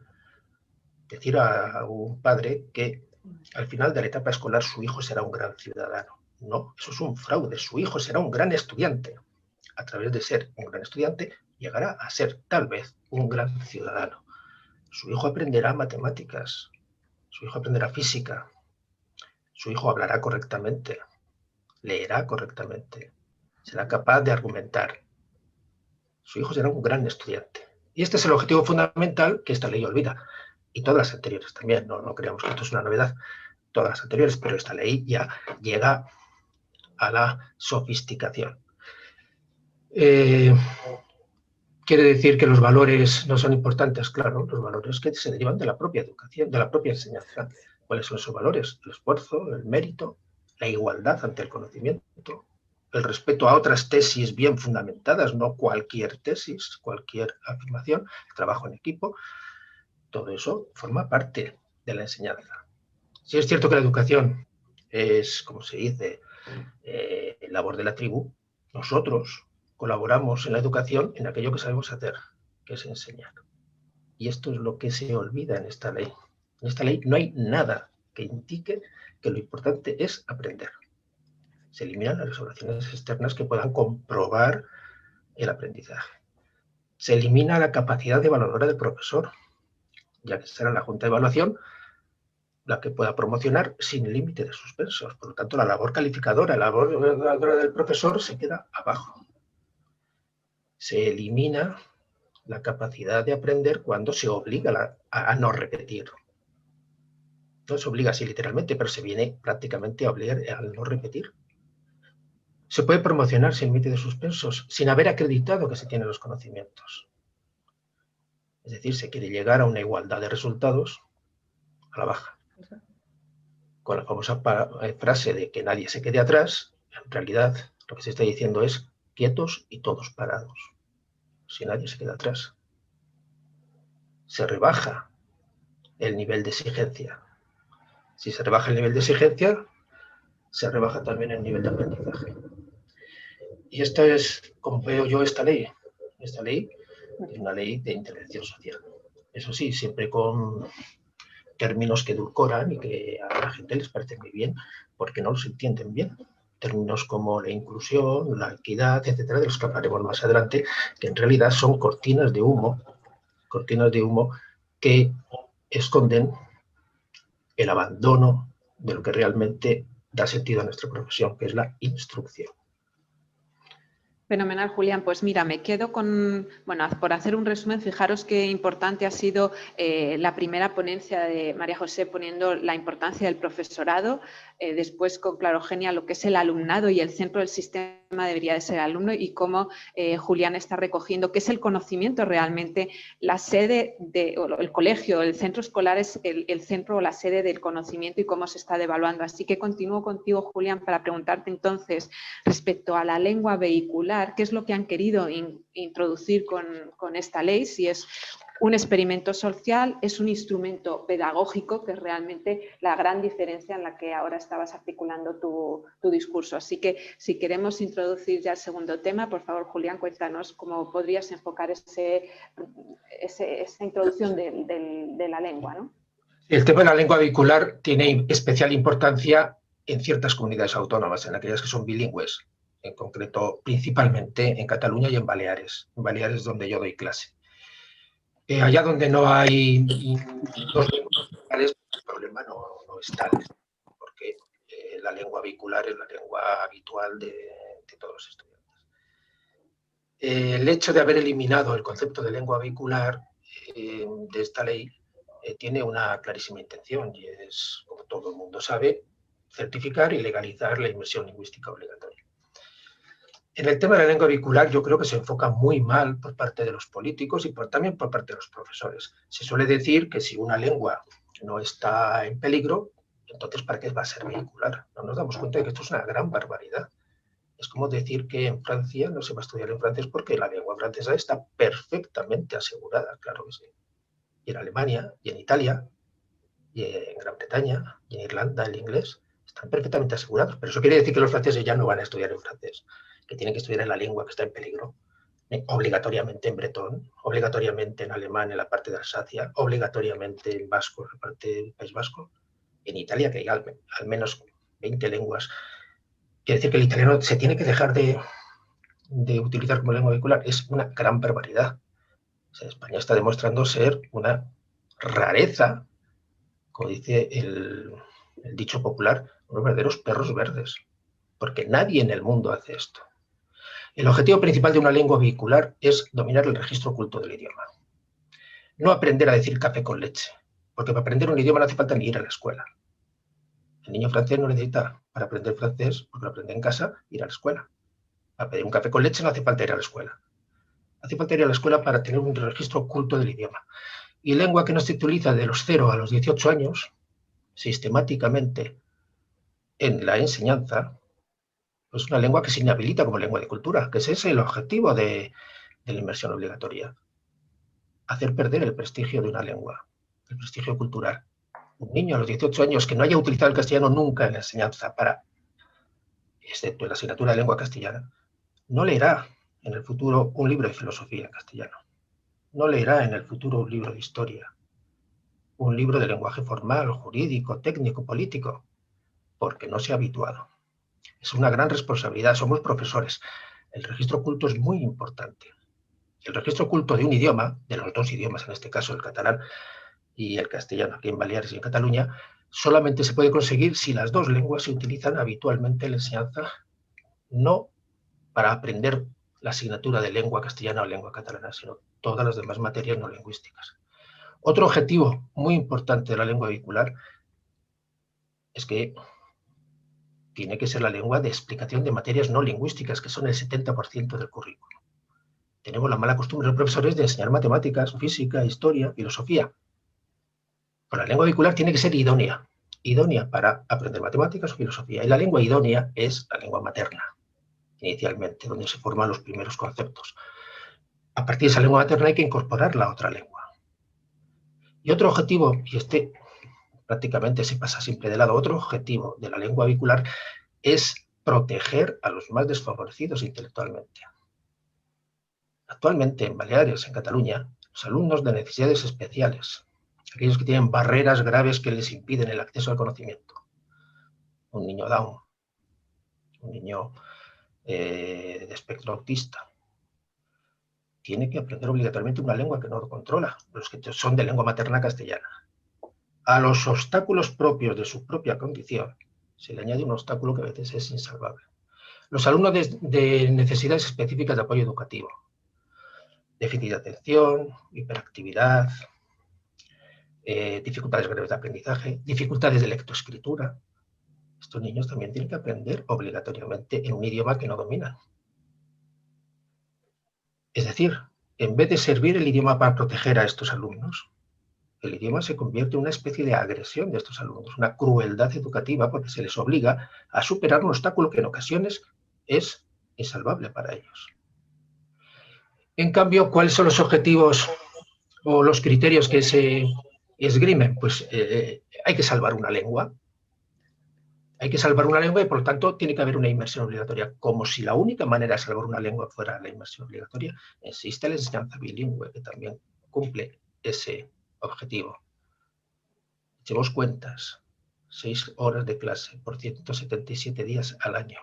Speaker 5: decir a un padre que al final de la etapa escolar su hijo será un gran ciudadano. No, eso es un fraude. Su hijo será un gran estudiante. A través de ser un gran estudiante, llegará a ser, tal vez, un gran ciudadano. Su hijo aprenderá matemáticas, su hijo aprenderá física, su hijo hablará correctamente, leerá correctamente, será capaz de argumentar. Su hijo será un gran estudiante. Y este es el objetivo fundamental que esta ley olvida. Y todas las anteriores también, no creamos que esto es una novedad, todas las anteriores, pero esta ley ya llega a la sofisticación. ¿Quiere decir que los valores no son importantes? Claro, los valores que se derivan de la propia educación, de la propia enseñanza. ¿Cuáles son esos valores? El esfuerzo, el mérito, la igualdad ante el conocimiento, el respeto a otras tesis bien fundamentadas, no cualquier tesis, cualquier afirmación, el trabajo en equipo. Todo eso forma parte de la enseñanza. Si es cierto que la educación es, como se dice, labor de la tribu, nosotros colaboramos en la educación en aquello que sabemos hacer, que es enseñar. Y esto es lo que se olvida en esta ley. En esta ley no hay nada que indique que lo importante es aprender. Se eliminan las evaluaciones externas que puedan comprobar el aprendizaje. Se elimina la capacidad de evaluadora del profesor, ya que será la Junta de Evaluación la que pueda promocionar sin límite de suspensos. Por lo tanto, la labor calificadora, la labor evaluadora del profesor se queda abajo. Se elimina la capacidad de aprender cuando se obliga a no repetir. No se obliga así literalmente, pero se viene prácticamente a obligar a no repetir. Se puede promocionar sin límite de suspensos, sin haber acreditado que se tienen los conocimientos. Es decir, se quiere llegar a una igualdad de resultados a la baja. Con la famosa frase de que nadie se quede atrás, en realidad lo que se está diciendo es quietos y todos parados. Si nadie se queda atrás. Se rebaja el nivel de exigencia. Si se rebaja el nivel de exigencia, se rebaja también el nivel de aprendizaje. Y esta es, como veo yo esta ley. Esta ley es una ley de intervención social. Eso sí, siempre con términos que edulcoran y que a la gente les parece muy bien, porque no los entienden bien. Términos como la inclusión, la equidad, etcétera, de los que hablaremos más adelante, que en realidad son cortinas de humo que esconden el abandono de lo que realmente da sentido a nuestra profesión, que es la instrucción.
Speaker 2: Fenomenal, Julián. Pues mira, me quedo con, bueno, por hacer un resumen, fijaros qué importante ha sido la primera ponencia de María José poniendo la importancia del profesorado, después con Clarogenia lo que es el alumnado y el centro del sistema debería de ser el alumno y cómo Julián está recogiendo qué es el conocimiento realmente, la sede, el colegio, el centro escolar es el centro o la sede del conocimiento y cómo se está devaluando. Así que continúo contigo, Julián, para preguntarte entonces respecto a la lengua vehicular, qué es lo que han querido introducir con esta ley, si es un experimento social, es un instrumento pedagógico, que es realmente la gran diferencia en la que ahora estabas articulando tu discurso. Así que si queremos introducir ya el segundo tema, por favor, Julián, cuéntanos cómo podrías enfocar esa introducción de la lengua, ¿no?
Speaker 5: El tema de la lengua vehicular tiene especial importancia en ciertas comunidades autónomas, en aquellas que son bilingües, en concreto principalmente en Cataluña y en Baleares donde yo doy clase. Allá donde no hay dos lenguas vehiculales, el problema no es tal, porque la lengua vehicular es la lengua habitual de todos los estudiantes. El hecho de haber eliminado el concepto de lengua vehicular de esta ley tiene una clarísima intención y es, como todo el mundo sabe, certificar y legalizar la inmersión lingüística obligatoria. En el tema de la lengua vehicular yo creo que se enfoca muy mal por parte de los políticos y también por parte de los profesores. Se suele decir que si una lengua no está en peligro, entonces ¿para qué va a ser vehicular? No nos damos cuenta de que esto es una gran barbaridad. Es como decir que en Francia no se va a estudiar en francés porque la lengua francesa está perfectamente asegurada, claro que sí. Y en Alemania, y en Italia, y en Gran Bretaña, y en Irlanda el inglés están perfectamente asegurados. Pero eso quiere decir que los franceses ya no van a estudiar en francés, que tienen que estudiar en la lengua que está en peligro, obligatoriamente en bretón, obligatoriamente en alemán en la parte de Alsacia, obligatoriamente en vasco en la parte del País Vasco. En Italia, que hay al menos 20 lenguas. Quiere decir que el italiano se tiene que dejar de utilizar como lengua vehicular. Es una gran barbaridad. O sea, España está demostrando ser una rareza, como dice el dicho popular, unos verdaderos perros verdes, porque nadie en el mundo hace esto. El objetivo principal de una lengua vehicular es dominar el registro oculto del idioma. No aprender a decir café con leche, porque para aprender un idioma no hace falta ni ir a la escuela. El niño francés no necesita, para aprender francés, porque lo aprende en casa, ir a la escuela. Para pedir un café con leche no hace falta ir a la escuela. Hace falta ir a la escuela para tener un registro oculto del idioma. Y lengua que no se utiliza de los 0 a los 18 años, sistemáticamente en la enseñanza, es una lengua que se inhabilita como lengua de cultura, que ese es el objetivo de la inmersión obligatoria. Hacer perder el prestigio de una lengua, el prestigio cultural. Un niño a los 18 años que no haya utilizado el castellano nunca en la enseñanza, excepto en la asignatura de lengua castellana, no leerá en el futuro un libro de filosofía en castellano. No leerá en el futuro un libro de historia, un libro de lenguaje formal, jurídico, técnico, político, porque no se ha habituado. Es una gran responsabilidad, somos profesores. El registro oculto es muy importante. El registro oculto de un idioma, de los dos idiomas, en este caso el catalán y el castellano, aquí en Baleares y en Cataluña, solamente se puede conseguir si las dos lenguas se utilizan habitualmente en la enseñanza, no para aprender la asignatura de lengua castellana o lengua catalana, sino todas las demás materias no lingüísticas. Otro objetivo muy importante de la lengua vehicular es que tiene que ser la lengua de explicación de materias no lingüísticas, que son el 70% del currículo. Tenemos la mala costumbre los profesores de enseñar matemáticas, física, historia, filosofía. Pues la lengua vehicular tiene que ser idónea para aprender matemáticas o filosofía. Y la lengua idónea es la lengua materna, inicialmente, donde se forman los primeros conceptos. A partir de esa lengua materna hay que incorporar la otra lengua. Y otro objetivo, y este prácticamente se pasa siempre de lado, otro objetivo de la lengua vehicular es proteger a los más desfavorecidos intelectualmente. Actualmente en Baleares, en Cataluña, los alumnos de necesidades especiales, aquellos que tienen barreras graves que les impiden el acceso al conocimiento, un niño Down, un niño de espectro autista, tiene que aprender obligatoriamente una lengua que no lo controla, los que son de lengua materna castellana. A los obstáculos propios de su propia condición se le añade un obstáculo que a veces es insalvable. Los alumnos de necesidades específicas de apoyo educativo, déficit de atención, hiperactividad, dificultades graves de aprendizaje, dificultades de lectoescritura. Estos niños también tienen que aprender obligatoriamente en un idioma que no dominan. Es decir, en vez de servir el idioma para proteger a estos alumnos, el idioma se convierte en una especie de agresión de estos alumnos, una crueldad educativa, porque se les obliga a superar un obstáculo que en ocasiones es insalvable para ellos. En cambio, ¿cuáles son los objetivos o los criterios que se esgrimen? Pues hay que salvar una lengua. Hay que salvar una lengua y, por lo tanto, tiene que haber una inmersión obligatoria. Como si la única manera de salvar una lengua fuera la inmersión obligatoria, existe la enseñanza bilingüe, que también cumple ese objetivo. Echemos cuentas. 6 horas de clase por 177 días al año,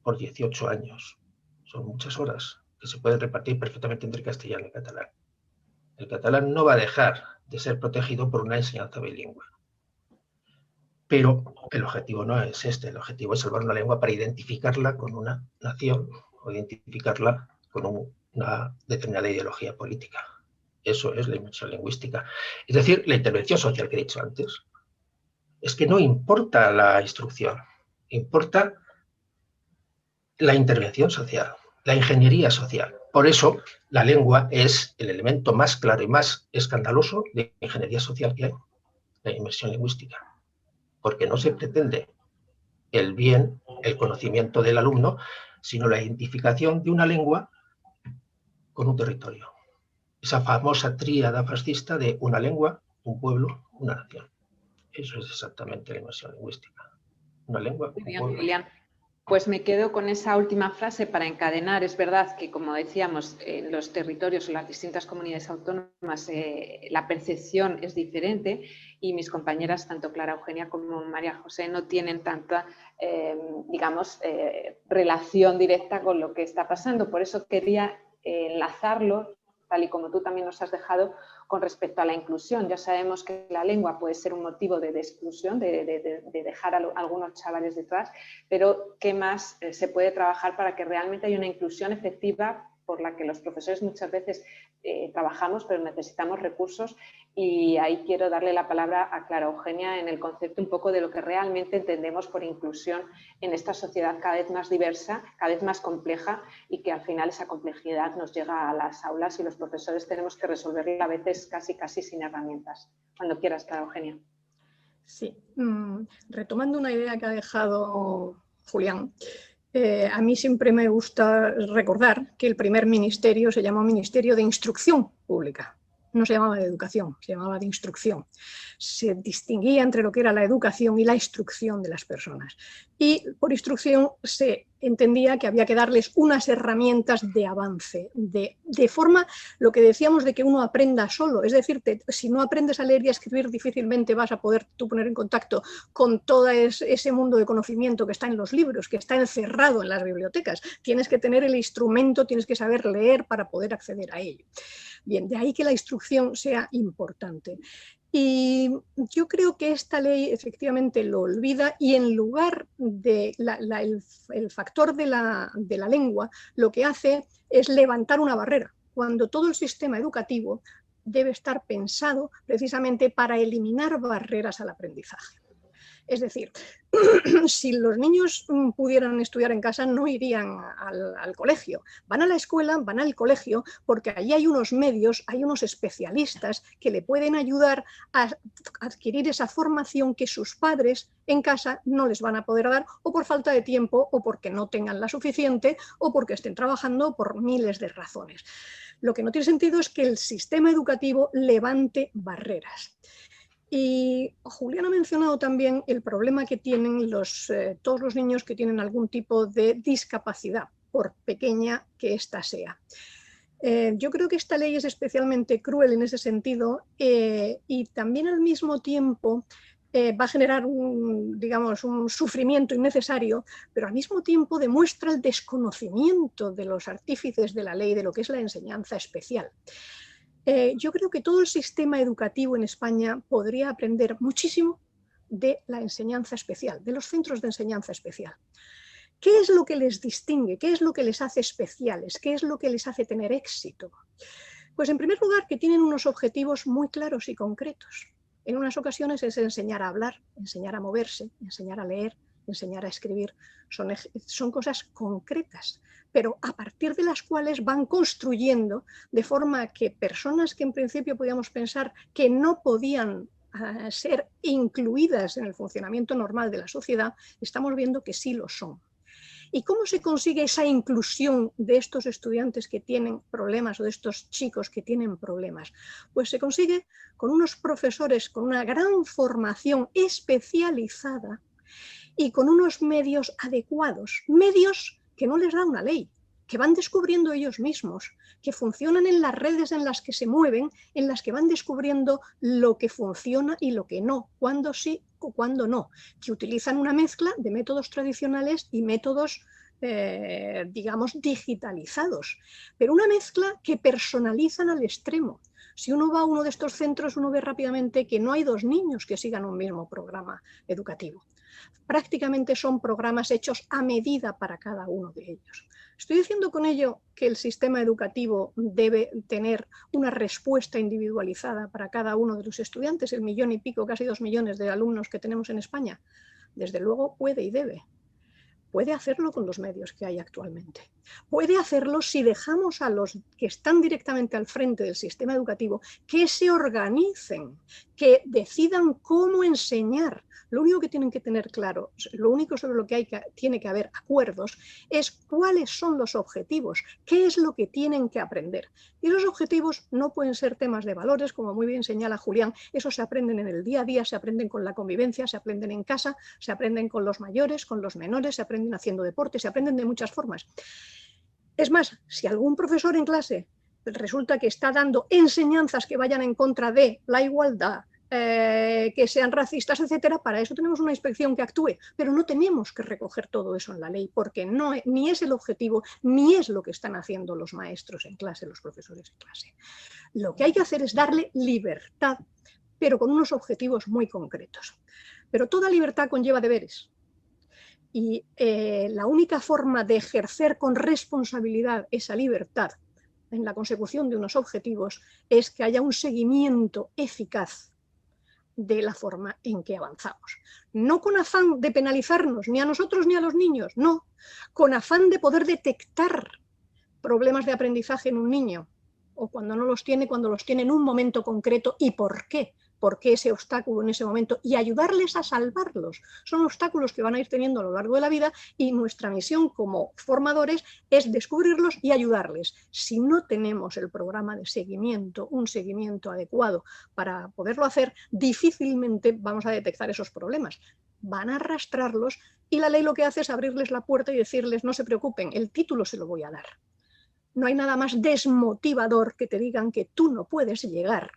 Speaker 5: por 18 años. Son muchas horas que se pueden repartir perfectamente entre castellano y catalán. El catalán no va a dejar de ser protegido por una enseñanza bilingüe. Pero el objetivo no es este, el objetivo es salvar una lengua para identificarla con una nación o identificarla con una determinada ideología política. Eso es la inmersión lingüística. Es decir, la intervención social que he dicho antes. Es que no importa la instrucción, importa la intervención social, la ingeniería social. Por eso, la lengua es el elemento más claro y más escandaloso de ingeniería social que hay, la inmersión lingüística. Porque no se pretende el bien, el conocimiento del alumno, sino la identificación de una lengua con un territorio. Esa famosa tríada fascista de una lengua, un pueblo, una nación. Eso es exactamente la inmersión lingüística. Una lengua,
Speaker 2: Muy bien,
Speaker 5: un pueblo.
Speaker 2: Julián. Pues me quedo con esa última frase para encadenar. Es verdad que, como decíamos, en los territorios o las distintas comunidades autónomas la percepción es diferente y mis compañeras, tanto Clara Eugenia como María José, no tienen tanta, relación directa con lo que está pasando. Por eso quería enlazarlo, tal y como tú también nos has dejado, con respecto a la inclusión. Ya sabemos que la lengua puede ser un motivo de exclusión, de dejar a algunos chavales detrás, pero ¿qué más se puede trabajar para que realmente haya una inclusión efectiva por la que los profesores muchas veces trabajamos, pero necesitamos recursos? Y ahí quiero darle la palabra a Clara Eugenia en el concepto un poco de lo que realmente entendemos por inclusión en esta sociedad cada vez más diversa, cada vez más compleja, y que al final esa complejidad nos llega a las aulas y los profesores tenemos que resolverla a veces casi sin herramientas. Cuando quieras, Clara Eugenia.
Speaker 4: Sí, retomando una idea que ha dejado Julián, a mí siempre me gusta recordar que el primer ministerio se llamó Ministerio de Instrucción Pública. No se llamaba de educación, se llamaba de instrucción. Se distinguía entre lo que era la educación y la instrucción de las personas. Y por instrucción se entendía que había que darles unas herramientas de avance, de forma, lo que decíamos de que uno aprenda solo. Es decir, si no aprendes a leer y a escribir, difícilmente vas a poder tú poner en contacto con todo ese mundo de conocimiento que está en los libros, que está encerrado en las bibliotecas. Tienes que tener el instrumento, tienes que saber leer para poder acceder a ello. Bien, de ahí que la instrucción sea importante. Y yo creo que esta ley efectivamente lo olvida y en lugar de el factor de la lengua, lo que hace es levantar una barrera. cuando todo el sistema educativo debe estar pensado precisamente para eliminar barreras al aprendizaje. Es decir, si los niños pudieran estudiar en casa, no irían al colegio. Van a la escuela, van al colegio, porque allí hay unos medios, hay unos especialistas que le pueden ayudar a adquirir esa formación que sus padres en casa no les van a poder dar, o por falta de tiempo, o porque no tengan la suficiente, o porque estén trabajando por miles de razones. Lo que no tiene sentido es que el sistema educativo levante barreras. Y Julián ha mencionado también el problema que tienen todos los niños que tienen algún tipo de discapacidad, por pequeña que ésta sea. Yo creo que esta ley es especialmente cruel en ese sentido y también al mismo tiempo va a generar un sufrimiento innecesario, pero al mismo tiempo demuestra el desconocimiento de los artífices de la ley de lo que es la enseñanza especial. Yo creo que todo el sistema educativo en España podría aprender muchísimo de la enseñanza especial, de los centros de enseñanza especial. ¿Qué es lo que les distingue? ¿Qué es lo que les hace especiales? ¿Qué es lo que les hace tener éxito? Pues en primer lugar que tienen unos objetivos muy claros y concretos. En unas ocasiones es enseñar a hablar, enseñar a moverse, enseñar a leer, enseñar a escribir. Son cosas concretas, pero a partir de las cuales van construyendo de forma que personas que en principio podíamos pensar que no podían ser incluidas en el funcionamiento normal de la sociedad, estamos viendo que sí lo son. ¿Y cómo se consigue esa inclusión de estos estudiantes que tienen problemas o de estos chicos que tienen problemas? Pues se consigue con unos profesores con una gran formación especializada y con unos medios adecuados, medios que no les da una ley, que van descubriendo ellos mismos, que funcionan en las redes en las que se mueven, en las que van descubriendo lo que funciona y lo que no, cuándo sí o cuándo no, que utilizan una mezcla de métodos tradicionales y métodos, digitalizados, pero una mezcla que personalizan al extremo. Si uno va a uno de estos centros, uno ve rápidamente que no hay dos niños que sigan un mismo programa educativo. Prácticamente son programas hechos a medida para cada uno de ellos. Estoy diciendo con ello que el sistema educativo debe tener una respuesta individualizada para cada uno de los estudiantes, el 1 millón y pico, casi 2 millones de alumnos que tenemos en España. Desde luego puede y debe. Puede hacerlo con los medios que hay actualmente. Puede hacerlo si dejamos a los que están directamente al frente del sistema educativo que se organicen, que decidan cómo enseñar. Lo único que tienen que tener claro, lo único sobre lo que tiene que haber acuerdos es cuáles son los objetivos, qué es lo que tienen que aprender. Y los objetivos no pueden ser temas de valores, como muy bien señala Julián, esos se aprenden en el día a día, se aprenden con la convivencia, se aprenden en casa, se aprenden con los mayores, con los menores, se aprenden haciendo deporte, se aprenden de muchas formas. Es más, si algún profesor en clase resulta que está dando enseñanzas que vayan en contra de la igualdad, que sean racistas, etcétera, para eso tenemos una inspección que actúe, pero no tenemos que recoger todo eso en la ley, porque ni es el objetivo, ni es lo que están haciendo los maestros en clase, los profesores en clase. Lo que hay que hacer es darle libertad, pero con unos objetivos muy concretos. Pero toda libertad conlleva deberes. Y la única forma de ejercer con responsabilidad esa libertad en la consecución de unos objetivos es que haya un seguimiento eficaz de la forma en que avanzamos. No con afán de penalizarnos ni a nosotros ni a los niños, no, con afán de poder detectar problemas de aprendizaje en un niño, o cuando no los tiene, cuando los tiene en un momento concreto y por qué ese obstáculo en ese momento y ayudarles a salvarlos. Son obstáculos que van a ir teniendo a lo largo de la vida y nuestra misión como formadores es descubrirlos y ayudarles. Si no tenemos el programa de seguimiento, un seguimiento adecuado para poderlo hacer, difícilmente vamos a detectar esos problemas. Van a arrastrarlos y la ley lo que hace es abrirles la puerta y decirles no se preocupen, el título se lo voy a dar. No hay nada más desmotivador que te digan que tú no puedes llegar.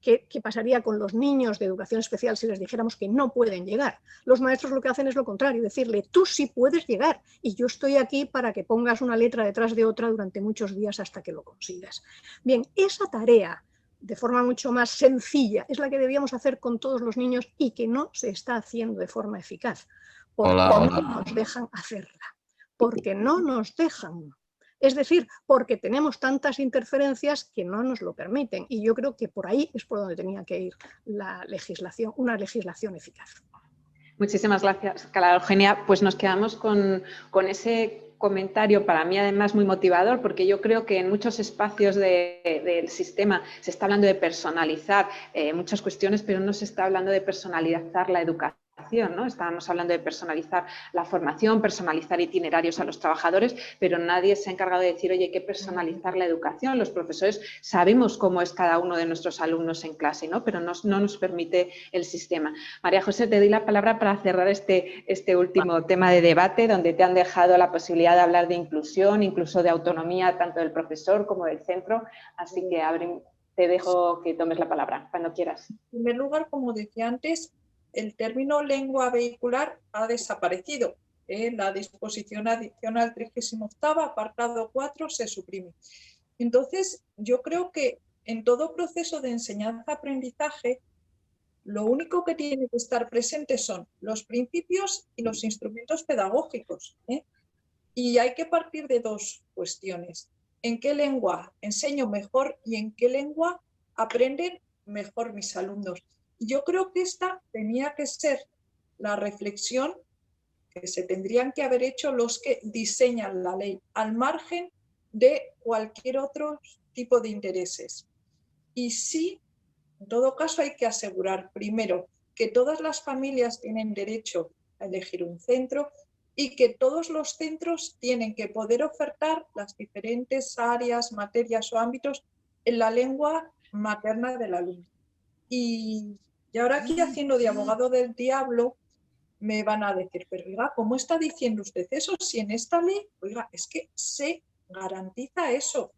Speaker 4: ¿Qué pasaría con los niños de educación especial si les dijéramos que no pueden llegar? Los maestros lo que hacen es lo contrario, decirle, tú sí puedes llegar y yo estoy aquí para que pongas una letra detrás de otra durante muchos días hasta que lo consigas. Bien, esa tarea, de forma mucho más sencilla, es la que debíamos hacer con todos los niños y que no se está haciendo de forma eficaz, porque no nos dejan hacerla, porque no nos dejan. Es decir, porque tenemos tantas interferencias que no nos lo permiten. Y yo creo que por ahí es por donde tenía que ir la legislación, una legislación eficaz.
Speaker 2: Muchísimas gracias, Clara Eugenia. Pues nos quedamos con ese comentario, para mí además muy motivador, porque yo creo que en muchos espacios del sistema se está hablando de personalizar muchas cuestiones, pero no se está hablando de personalizar la educación, ¿no? Estábamos hablando de personalizar la formación, personalizar itinerarios a los trabajadores, pero nadie se ha encargado de decir, oye, hay que personalizar la educación. Los profesores sabemos cómo es cada uno de nuestros alumnos en clase, ¿no? Pero no nos permite el sistema. María José, te doy la palabra para cerrar este último tema de debate, donde te han dejado la posibilidad de hablar de inclusión, incluso de autonomía, tanto del profesor como del centro. Así que te dejo que tomes la palabra, cuando quieras.
Speaker 3: En primer lugar, como decía antes, el término lengua vehicular ha desaparecido. La disposición adicional 38ª, apartado 4, se suprime. Entonces, yo creo que en todo proceso de enseñanza-aprendizaje, lo único que tiene que estar presente son los principios y los instrumentos pedagógicos. Y hay que partir de dos cuestiones. ¿En qué lengua enseño mejor y en qué lengua aprenden mejor mis alumnos? Yo creo que esta tenía que ser la reflexión que se tendrían que haber hecho los que diseñan la ley, al margen de cualquier otro tipo de intereses. Y sí, en todo caso hay que asegurar, primero, que todas las familias tienen derecho a elegir un centro y que todos los centros tienen que poder ofertar las diferentes áreas, materias o ámbitos en la lengua materna del alumno. Y ahora aquí, haciendo de abogado del diablo, me van a decir, pero oiga, ¿cómo está diciendo usted eso? Si en esta ley, oiga, es que se garantiza eso.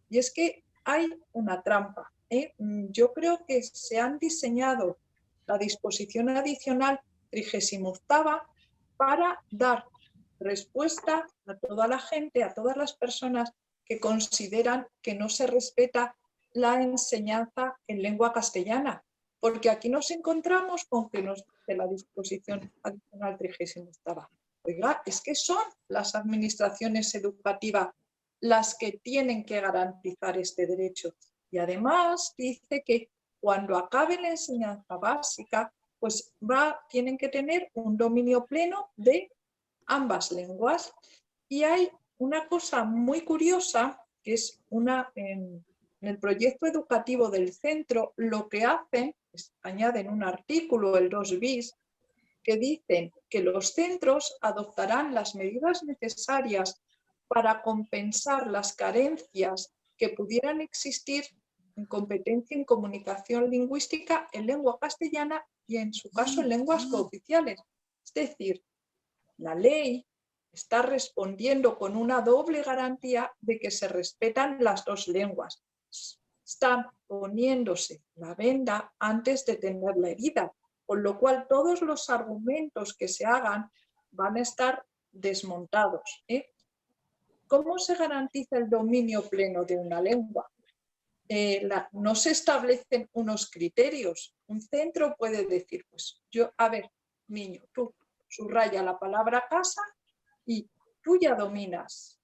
Speaker 3: Y es que hay una trampa. Yo creo que se han diseñado la disposición adicional 38ª para dar respuesta a toda la gente, a todas las personas que consideran que no se respeta la enseñanza en lengua castellana, porque aquí nos encontramos con que nos dice la disposición adicional 38ª. Oiga, es que son las administraciones educativas las que tienen que garantizar este derecho. Y además dice que cuando acabe la enseñanza básica, pues tienen que tener un dominio pleno de ambas lenguas. Y hay una cosa muy curiosa, que es en el proyecto educativo del centro, lo que hacen es añaden un artículo, el 2 bis, que dicen que los centros adoptarán las medidas necesarias para compensar las carencias que pudieran existir en competencia en comunicación lingüística en lengua castellana y, en su caso, en lenguas cooficiales. Es decir, la ley está respondiendo con una doble garantía de que se respetan las dos lenguas. Están poniéndose la venda antes de tener la herida, con lo cual todos los argumentos que se hagan van a estar desmontados. ¿Cómo se garantiza el dominio pleno de una lengua? No se establecen unos criterios. Un centro puede decir, pues a ver, niño, tú subraya la palabra casa y tú ya dominas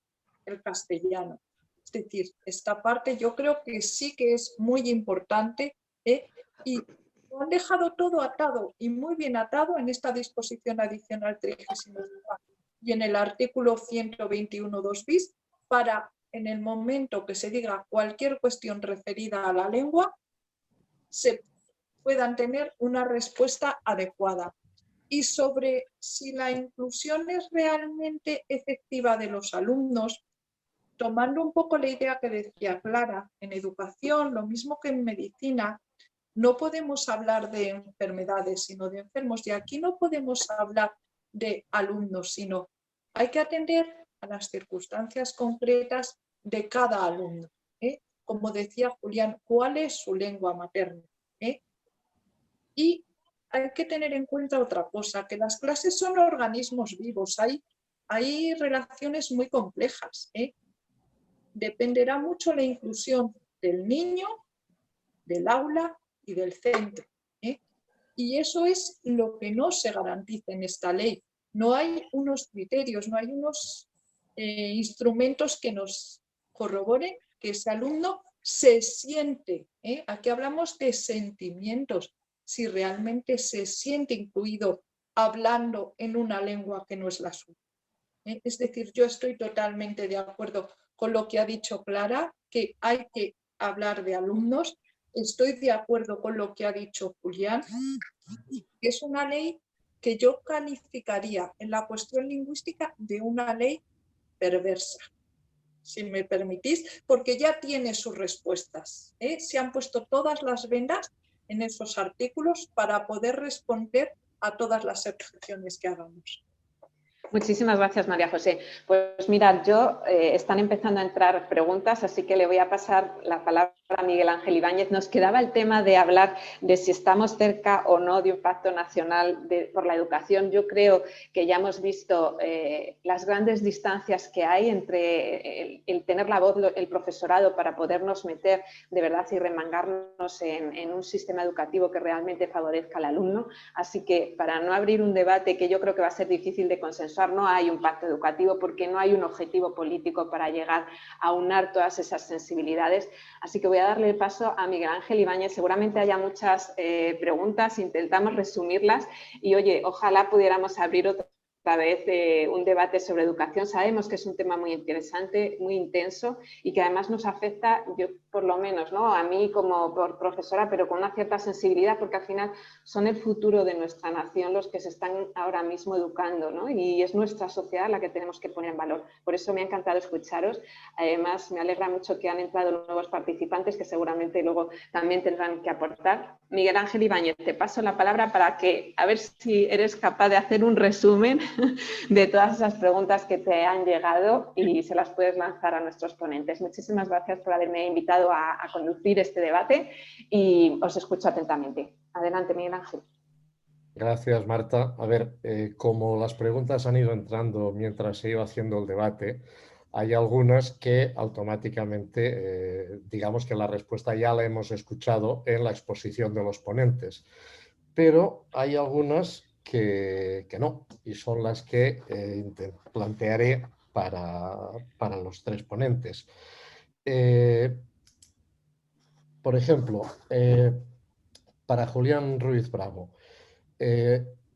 Speaker 3: el castellano. Es decir, esta parte yo creo que sí que es muy importante, y lo han dejado todo atado y muy bien atado en esta disposición adicional 38ª y en el artículo 121 2 bis, para en el momento que se diga cualquier cuestión referida a la lengua, se puedan tener una respuesta adecuada. Y sobre si la inclusión es realmente efectiva de los alumnos, tomando un poco la idea que decía Clara, en educación, lo mismo que en medicina, no podemos hablar de enfermedades, sino de enfermos. Y aquí no podemos hablar de alumnos, sino hay que atender a las circunstancias concretas de cada alumno. Como decía Julián, ¿cuál es su lengua materna? Y hay que tener en cuenta otra cosa, que las clases son organismos vivos, hay relaciones muy complejas. Dependerá mucho la inclusión del niño, del aula y del centro. Y eso es lo que no se garantiza en esta ley. No hay unos criterios, no hay unos instrumentos que nos corroboren que ese alumno se siente, aquí hablamos de sentimientos, si realmente se siente incluido hablando en una lengua que no es la suya. Es decir, yo estoy totalmente de acuerdo con lo que ha dicho Clara, que hay que hablar de alumnos. Estoy de acuerdo con lo que ha dicho Julián, que es una ley que yo calificaría en la cuestión lingüística de una ley perversa, si me permitís, porque ya tiene sus respuestas. Se han puesto todas las vendas en esos artículos para poder responder a todas las objeciones que hagamos.
Speaker 2: Muchísimas gracias, María José. Pues mirad, están empezando a entrar preguntas, así que le voy a pasar la palabra a Miguel Ángel Ibáñez. Nos quedaba el tema de hablar de si estamos cerca o no de un pacto nacional por la educación. Yo creo que ya hemos visto las grandes distancias que hay entre el tener la voz, el profesorado, para podernos meter de verdad y remangarnos en un sistema educativo que realmente favorezca al alumno. Así que para no abrir un debate que yo creo que va a ser difícil de consensuar, no hay un pacto educativo porque no hay un objetivo político para llegar a unar todas esas sensibilidades. Así que voy a darle el paso a Miguel Ángel Ibáñez. Seguramente haya muchas preguntas, intentamos resumirlas y, oye, ojalá pudiéramos abrir otra vez un debate sobre educación. Sabemos que es un tema muy interesante, muy intenso y que además nos afecta, yo por lo menos, ¿no?, a mí como profesora, pero con una cierta sensibilidad, porque al final son el futuro de nuestra nación los que se están ahora mismo educando, ¿no? Y es nuestra sociedad la que tenemos que poner en valor. Por eso me ha encantado escucharos. Además, me alegra mucho que han entrado nuevos participantes que seguramente luego también tendrán que aportar. Miguel Ángel Ibáñez, te paso la palabra para que, a ver si eres capaz de hacer un resumen de todas esas preguntas que te han llegado y se las puedes lanzar a nuestros ponentes. Muchísimas gracias por haberme invitado a conducir este debate y os escucho atentamente. Adelante, Miguel Ángel.
Speaker 6: Gracias, Marta. A ver, como las preguntas han ido entrando mientras se iba haciendo el debate, hay algunas que automáticamente, digamos que la respuesta ya la hemos escuchado en la exposición de los ponentes, pero hay algunas que no, y son las que plantearé para los tres ponentes. Por ejemplo, para Julián Ruiz Bravo,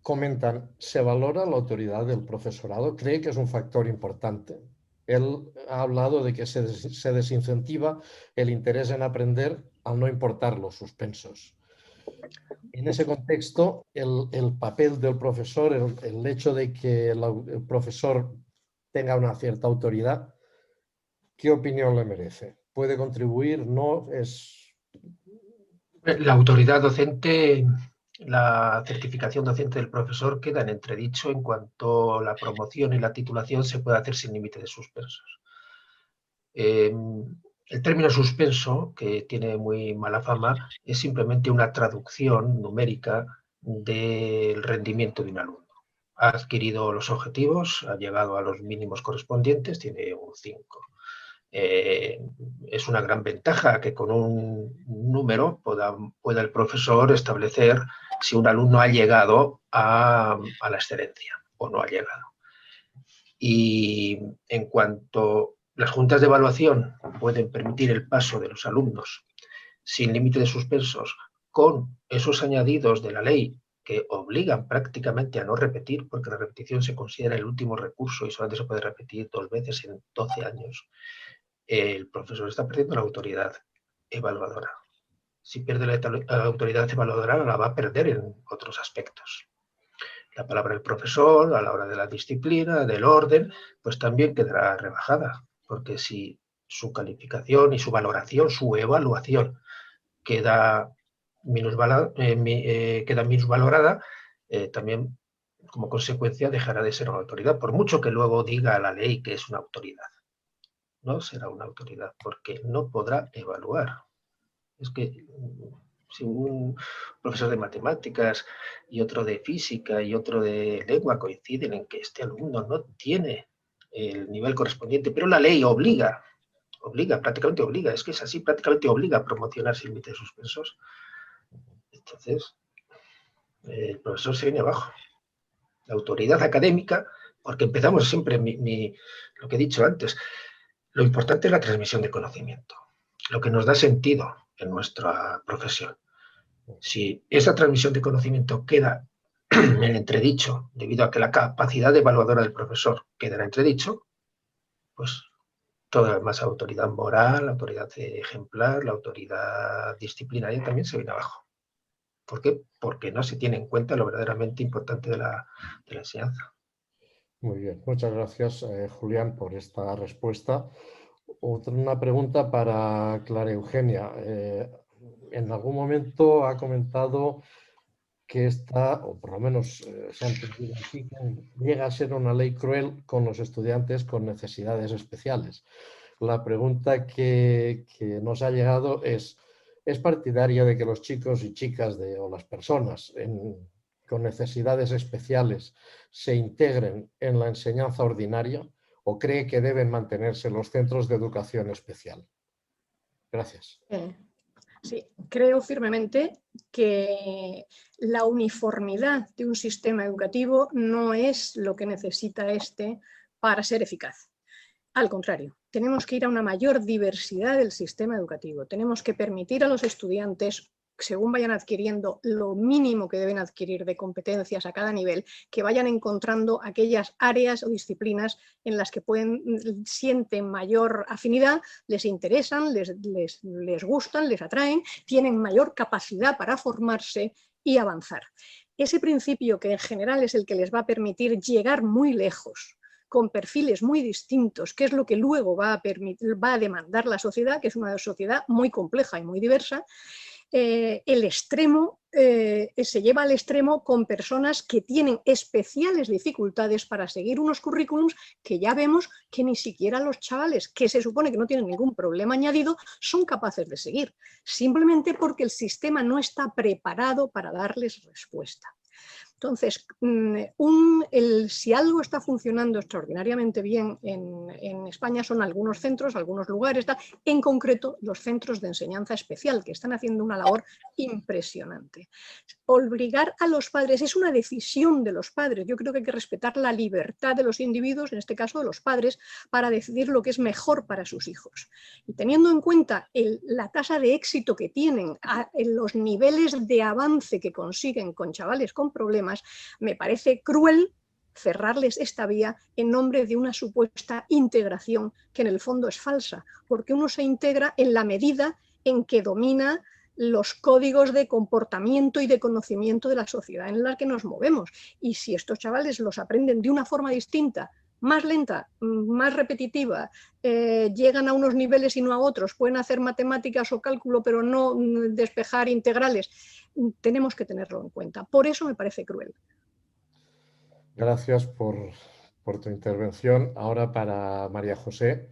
Speaker 6: comentan, ¿se valora la autoridad del profesorado? ¿Cree que es un factor importante? Él ha hablado de que se desincentiva el interés en aprender al no importar los suspensos. En ese contexto, el papel del profesor, el hecho de que el profesor tenga una cierta autoridad, ¿qué opinión le merece? ¿Puede contribuir? ¿No?
Speaker 5: La autoridad docente, la certificación docente del profesor queda en entredicho en cuanto la promoción y la titulación se puede hacer sin límite de suspensos. El término suspenso, que tiene muy mala fama, es simplemente una traducción numérica del rendimiento de un alumno. Ha adquirido los objetivos, ha llegado a los mínimos correspondientes, tiene un 5. Es una gran ventaja que con un número pueda el profesor establecer si un alumno ha llegado a la excelencia o no ha llegado. Y en cuanto las juntas de evaluación pueden permitir el paso de los alumnos sin límite de suspensos, con esos añadidos de la ley que obligan prácticamente a no repetir, porque la repetición se considera el último recurso y solamente se puede repetir 2 veces en 12 años, el profesor está perdiendo la autoridad evaluadora. Si pierde la autoridad evaluadora, la va a perder en otros aspectos. La palabra del profesor, a la hora de la disciplina, del orden, pues también quedará rebajada, porque si su calificación y su valoración, su evaluación queda minusvalorada, también como consecuencia dejará de ser una autoridad, por mucho que luego diga la ley que es una autoridad. No será una autoridad porque no podrá evaluar. Es que si un profesor de matemáticas y otro de física y otro de lengua coinciden en que este alumno no tiene el nivel correspondiente, pero la ley prácticamente obliga, es que es así, prácticamente obliga a promocionar sin límite de suspensos, entonces el profesor se viene abajo. La autoridad académica porque empezamos siempre, lo que he dicho antes, lo importante es la transmisión de conocimiento, lo que nos da sentido en nuestra profesión. Si esa transmisión de conocimiento queda en entredicho, debido a que la capacidad evaluadora del profesor queda en entredicho, pues toda la más autoridad moral, la autoridad ejemplar, la autoridad disciplinaria también se viene abajo. ¿Por qué? Porque no se tiene en cuenta lo verdaderamente importante de la enseñanza.
Speaker 6: Muy bien, muchas gracias, Julián, por esta respuesta. Una pregunta para Clara Eugenia. En algún momento ha comentado que esta, o por lo menos se ha entendido así, llega a ser una ley cruel con los estudiantes con necesidades especiales. La pregunta que nos ha llegado ¿es partidaria de que los chicos y chicas o las personas con necesidades especiales se integren en la enseñanza ordinaria o cree que deben mantenerse los centros de educación especial? Gracias.
Speaker 4: Sí, creo firmemente que la uniformidad de un sistema educativo no es lo que necesita este para ser eficaz. Al contrario, tenemos que ir a una mayor diversidad del sistema educativo. Tenemos que permitir a los estudiantes, según vayan adquiriendo lo mínimo que deben adquirir de competencias a cada nivel, que vayan encontrando aquellas áreas o disciplinas en las que sienten mayor afinidad, les interesan, les gustan, les atraen, tienen mayor capacidad para formarse y avanzar. Ese principio, que en general es el que les va a permitir llegar muy lejos, con perfiles muy distintos, que es lo que luego va a demandar la sociedad, que es una sociedad muy compleja y muy diversa, el extremo se lleva al extremo con personas que tienen especiales dificultades para seguir unos currículums que ya vemos que ni siquiera los chavales, que se supone que no tienen ningún problema añadido, son capaces de seguir, simplemente porque el sistema no está preparado para darles respuesta. Entonces, si algo está funcionando extraordinariamente bien en España son algunos centros, algunos lugares, en concreto los centros de enseñanza especial, que están haciendo una labor impresionante. Obligar a los padres es una decisión de los padres. Yo creo que hay que respetar la libertad de los individuos, en este caso de los padres, para decidir lo que es mejor para sus hijos. Y teniendo en cuenta la tasa de éxito que tienen, en los niveles de avance que consiguen con chavales con problemas, me parece cruel cerrarles esta vía en nombre de una supuesta integración que en el fondo es falsa, porque uno se integra en la medida en que domina los códigos de comportamiento y de conocimiento de la sociedad en la que nos movemos. Y si estos chavales los aprenden de una forma distinta, más lenta, más repetitiva, llegan a unos niveles y no a otros, pueden hacer matemáticas o cálculo, pero no despejar integrales, tenemos que tenerlo en cuenta. Por eso me parece cruel.
Speaker 6: Gracias por tu intervención. Ahora para María José,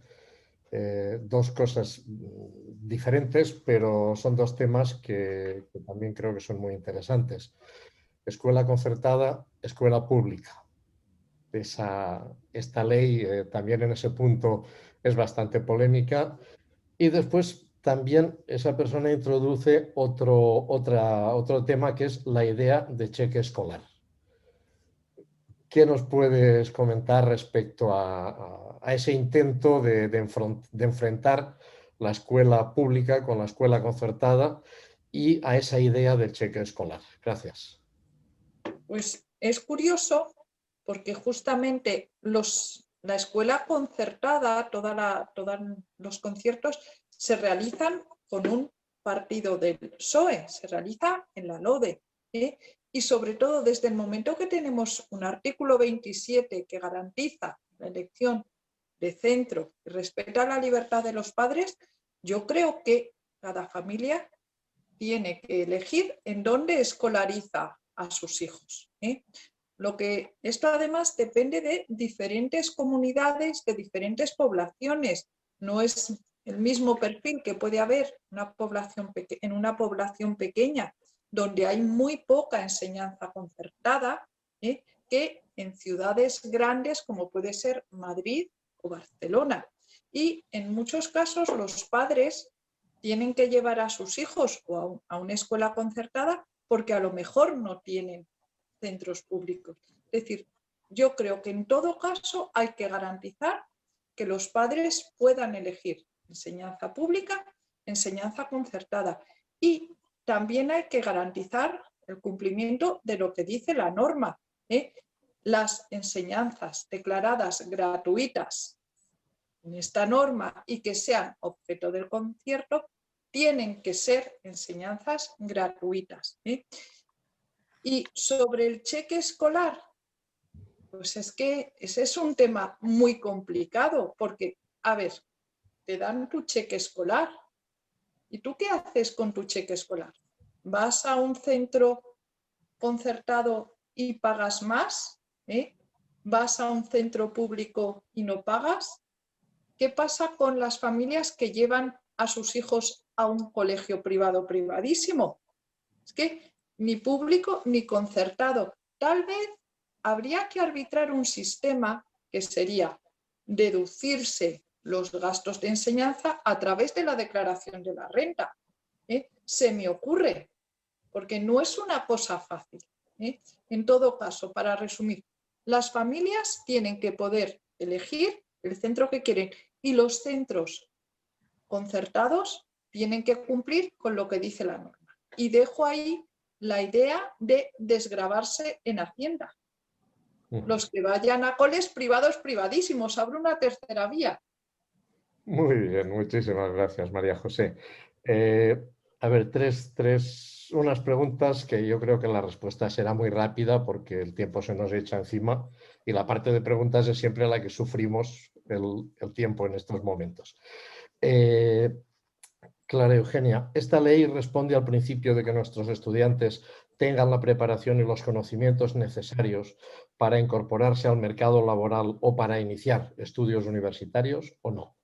Speaker 6: dos cosas diferentes, pero son dos temas que también creo que son muy interesantes. Escuela concertada, escuela pública. Esta ley también en ese punto es bastante polémica. Y después también esa persona introduce otro tema, que es la idea de cheque escolar. ¿Qué nos puedes comentar respecto a ese intento de enfrentar la escuela pública con la escuela concertada y a esa idea del cheque escolar? Gracias.
Speaker 3: Pues es curioso porque justamente la escuela concertada, todos los conciertos se realizan con un partido del PSOE, se realiza en la LODE, ¿eh? Y sobre todo desde el momento que tenemos un artículo 27 que garantiza la elección de centro y respeta la libertad de los padres, yo creo que cada familia tiene que elegir en dónde escolariza a sus hijos, ¿eh? Esto además depende de diferentes comunidades, de diferentes poblaciones. No es el mismo perfil que puede haber en una población pequeña, donde hay muy poca enseñanza concertada, que en ciudades grandes como puede ser Madrid o Barcelona. Y en muchos casos los padres tienen que llevar a sus hijos a una escuela concertada porque a lo mejor no tienen centros públicos. Es decir, yo creo que en todo caso hay que garantizar que los padres puedan elegir enseñanza pública, enseñanza concertada, y también hay que garantizar el cumplimiento de lo que dice la norma, ¿eh? Las enseñanzas declaradas gratuitas en esta norma y que sean objeto del concierto tienen que ser enseñanzas gratuitas, ¿eh? Y sobre el cheque escolar, pues es que ese es un tema muy complicado, porque, a ver, te dan tu cheque escolar. ¿Y tú qué haces con tu cheque escolar? ¿Vas a un centro concertado y pagas más? ¿Eh? ¿Vas a un centro público y no pagas? ¿Qué pasa con las familias que llevan a sus hijos a un colegio privado privadísimo? Es que ni público ni concertado. Tal vez habría que arbitrar un sistema que sería deducirse los gastos de enseñanza a través de la declaración de la renta. Se me ocurre, porque no es una cosa fácil. En todo caso, para resumir, las familias tienen que poder elegir el centro que quieren y los centros concertados tienen que cumplir con lo que dice la norma. Y dejo ahí la idea de desgravarse en Hacienda. Los que vayan a coles privados privadísimos, abre una tercera vía.
Speaker 6: Muy bien, muchísimas gracias, María José. A ver, unas preguntas que yo creo que la respuesta será muy rápida porque el tiempo se nos echa encima y la parte de preguntas es siempre la que sufrimos el tiempo en estos momentos. Clara Eugenia, ¿esta ley responde al principio de que nuestros estudiantes tengan la preparación y los conocimientos necesarios para incorporarse al mercado laboral o para iniciar estudios universitarios o no?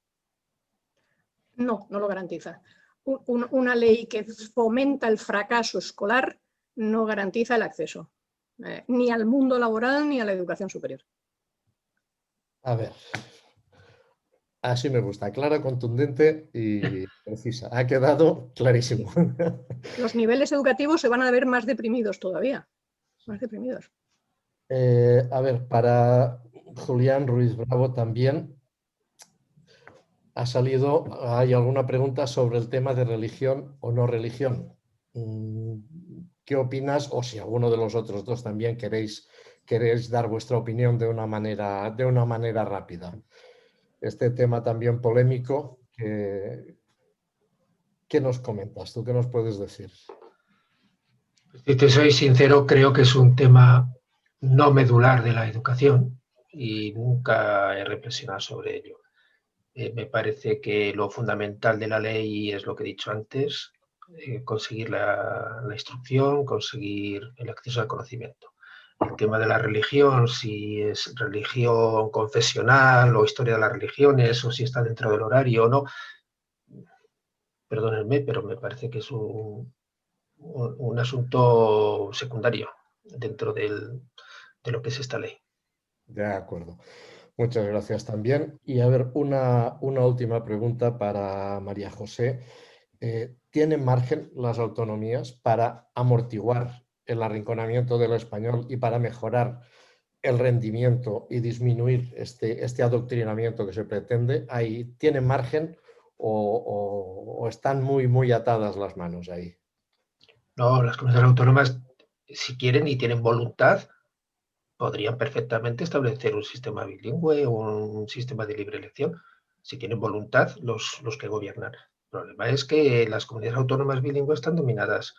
Speaker 4: No, no lo garantiza. Una ley que fomenta el fracaso escolar no garantiza el acceso, ni al mundo laboral ni a la educación superior.
Speaker 6: A ver, así me gusta, clara, contundente y precisa. Ha quedado clarísimo.
Speaker 4: Los niveles educativos se van a ver más deprimidos todavía, más deprimidos.
Speaker 6: A ver, para Julián Ruiz Bravo también hay alguna pregunta sobre el tema de religión o no religión. ¿Qué opinas? O si alguno de los otros dos también queréis dar vuestra opinión de una manera rápida. Este tema también polémico, ¿qué nos comentas? ¿Tú qué nos puedes decir?
Speaker 5: Si te soy sincero, creo que es un tema no medular de la educación y nunca he reflexionado sobre ello. Me parece que lo fundamental de la ley es lo que he dicho antes, conseguir la instrucción, conseguir el acceso al conocimiento. El tema de la religión, si es religión confesional o historia de las religiones o si está dentro del horario o no, perdónenme, pero me parece que es un asunto secundario dentro de lo que es esta ley.
Speaker 6: De acuerdo. Muchas gracias también. Y a ver, una última pregunta para María José. ¿Tienen margen las autonomías para amortiguar el arrinconamiento del español y para mejorar el rendimiento y disminuir este adoctrinamiento que se pretende? ¿Tienen margen o están muy atadas las manos ahí?
Speaker 5: No, las comunidades autónomas, si quieren y tienen voluntad, podrían perfectamente establecer un sistema bilingüe o un sistema de libre elección, si tienen voluntad los que gobiernan. El problema es que las comunidades autónomas bilingües están dominadas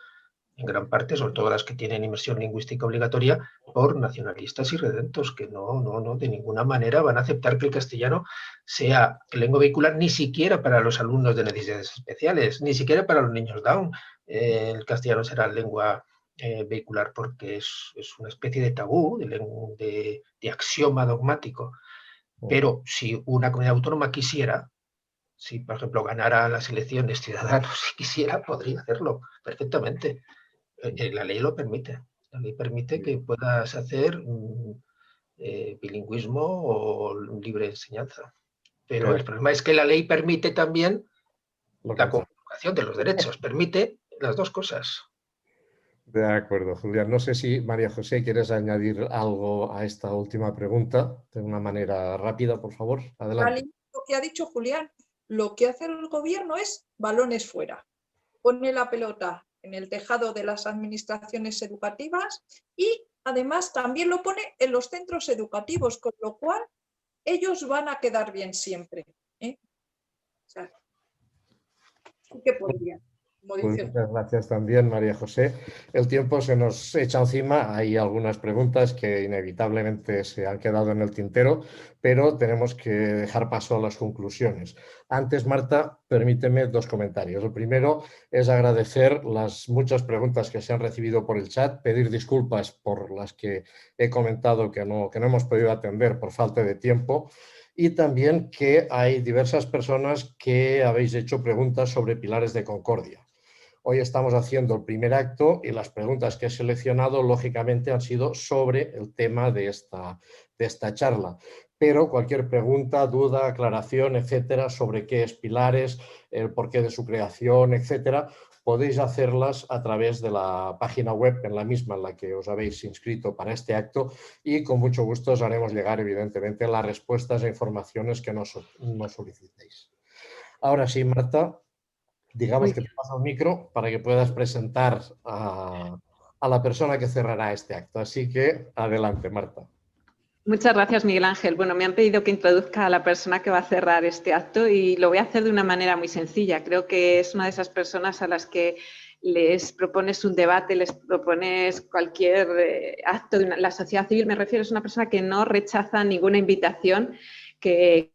Speaker 5: en gran parte, sobre todo las que tienen inmersión lingüística obligatoria, por nacionalistas y redentos, que no, de ninguna manera van a aceptar que el castellano sea lengua vehicular, ni siquiera para los alumnos de necesidades especiales, ni siquiera para los niños Down. El castellano será lengua vehicular porque es una especie de tabú, de axioma dogmático. Pero si una comunidad autónoma quisiera, si por ejemplo ganara las elecciones Ciudadanos, si quisiera, podría hacerlo perfectamente. La ley lo permite. La ley permite que puedas hacer bilingüismo o libre enseñanza. Pero el problema es que la ley permite también la conjugación de los derechos, permite las dos cosas.
Speaker 6: De acuerdo, Julián. No sé si, María José, quieres añadir algo a esta última pregunta de una manera rápida, por favor. Adelante.
Speaker 3: Lo que ha dicho Julián, lo que hace el gobierno es balones fuera. Pone la pelota en el tejado de las administraciones educativas y además también lo pone en los centros educativos, con lo cual ellos van a quedar bien siempre. O sea, sí que podrían.
Speaker 6: Pues muchas gracias también, María José. El tiempo se nos echa encima. Hay algunas preguntas que inevitablemente se han quedado en el tintero, pero tenemos que dejar paso a las conclusiones. Antes, Marta, permíteme 2 comentarios. El primero es agradecer las muchas preguntas que se han recibido por el chat, pedir disculpas por las que he comentado que no hemos podido atender por falta de tiempo. Y también que hay diversas personas que habéis hecho preguntas sobre pilares de concordia. Hoy estamos haciendo el primer acto y las preguntas que he seleccionado, lógicamente, han sido sobre el tema de esta charla. Pero cualquier pregunta, duda, aclaración, etcétera, sobre qué es pilares, el porqué de su creación, etcétera, podéis hacerlas a través de la página web en la misma en la que os habéis inscrito para este acto y con mucho gusto os haremos llegar, evidentemente, las respuestas e informaciones que nos solicitéis. Ahora sí, Marta, digamos que te paso el micro para que puedas presentar a la persona que cerrará este acto. Así que adelante, Marta.
Speaker 2: Muchas gracias, Miguel Ángel. Bueno, me han pedido que introduzca a la persona que va a cerrar este acto y lo voy a hacer de una manera muy sencilla. Creo que es una de esas personas a las que les propones un debate, les propones cualquier acto de la sociedad civil. Me refiero, es una persona que no rechaza ninguna invitación, que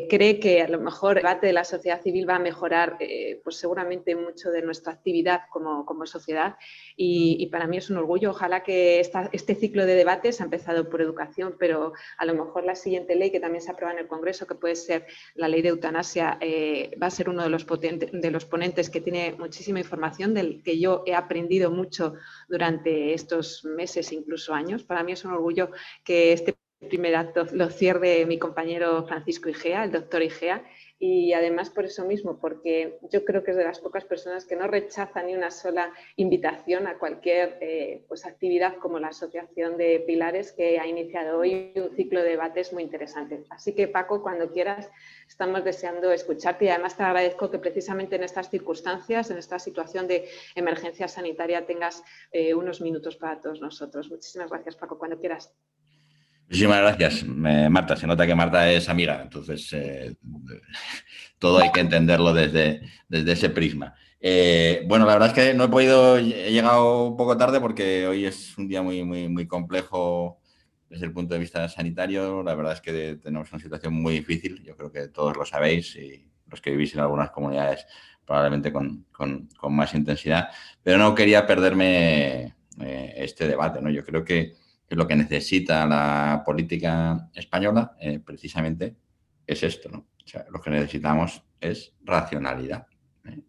Speaker 2: cree que a lo mejor el debate de la sociedad civil va a mejorar pues seguramente mucho de nuestra actividad como sociedad y para mí es un orgullo. Ojalá que este ciclo de debates ha empezado por educación, pero a lo mejor la siguiente ley que también se aprueba en el Congreso, que puede ser la ley de eutanasia, va a ser uno de los ponentes que tiene muchísima información, del que yo he aprendido mucho durante estos meses, incluso años. Para mí es un orgullo que este primer acto lo cierre mi compañero Francisco Igea, el doctor Igea, y además por eso mismo, porque yo creo que es de las pocas personas que no rechaza ni una sola invitación a cualquier pues actividad como la Asociación de Pilares, que ha iniciado hoy un ciclo de debates muy interesante. Así que, Paco, cuando quieras, estamos deseando escucharte y además te agradezco que precisamente en estas circunstancias, en esta situación de emergencia sanitaria, tengas unos minutos para todos nosotros. Muchísimas gracias, Paco, cuando quieras.
Speaker 7: Muchísimas gracias, Marta. Se nota que Marta es amiga, entonces todo hay que entenderlo desde ese prisma. Bueno, la verdad es que no he podido, he llegado un poco tarde porque hoy es un día muy complejo desde el punto de vista sanitario. La verdad es que tenemos una situación muy difícil, yo creo que todos lo sabéis y los que vivís en algunas comunidades probablemente con más intensidad, pero no quería perderme este debate, ¿no? Yo creo que lo que necesita la política española precisamente es esto, ¿no? O sea, lo que necesitamos es racionalidad,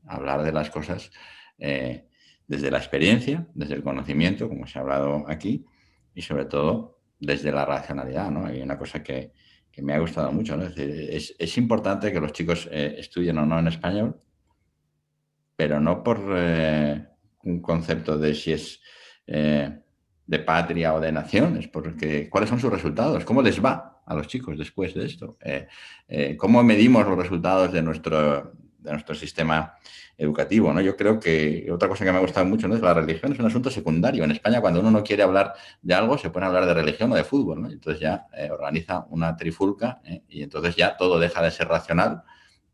Speaker 7: hablar de las cosas desde la experiencia, desde el conocimiento, como se ha hablado aquí, y sobre todo desde la racionalidad, ¿no? Hay una cosa que me ha gustado mucho, ¿no? Es decir, es importante que los chicos estudien o no en español, pero no por un concepto de si es de patria o de nación, es porque cuáles son sus resultados, cómo les va a los chicos después de esto, cómo medimos los resultados de nuestro sistema educativo, ¿no? Yo creo que otra cosa que me ha gustado mucho, ¿no?, es la religión es un asunto secundario. En España, cuando uno no quiere hablar de algo, se pone a hablar de religión o de fútbol, ¿no? Entonces ya organiza una trifulca y entonces ya todo deja de ser racional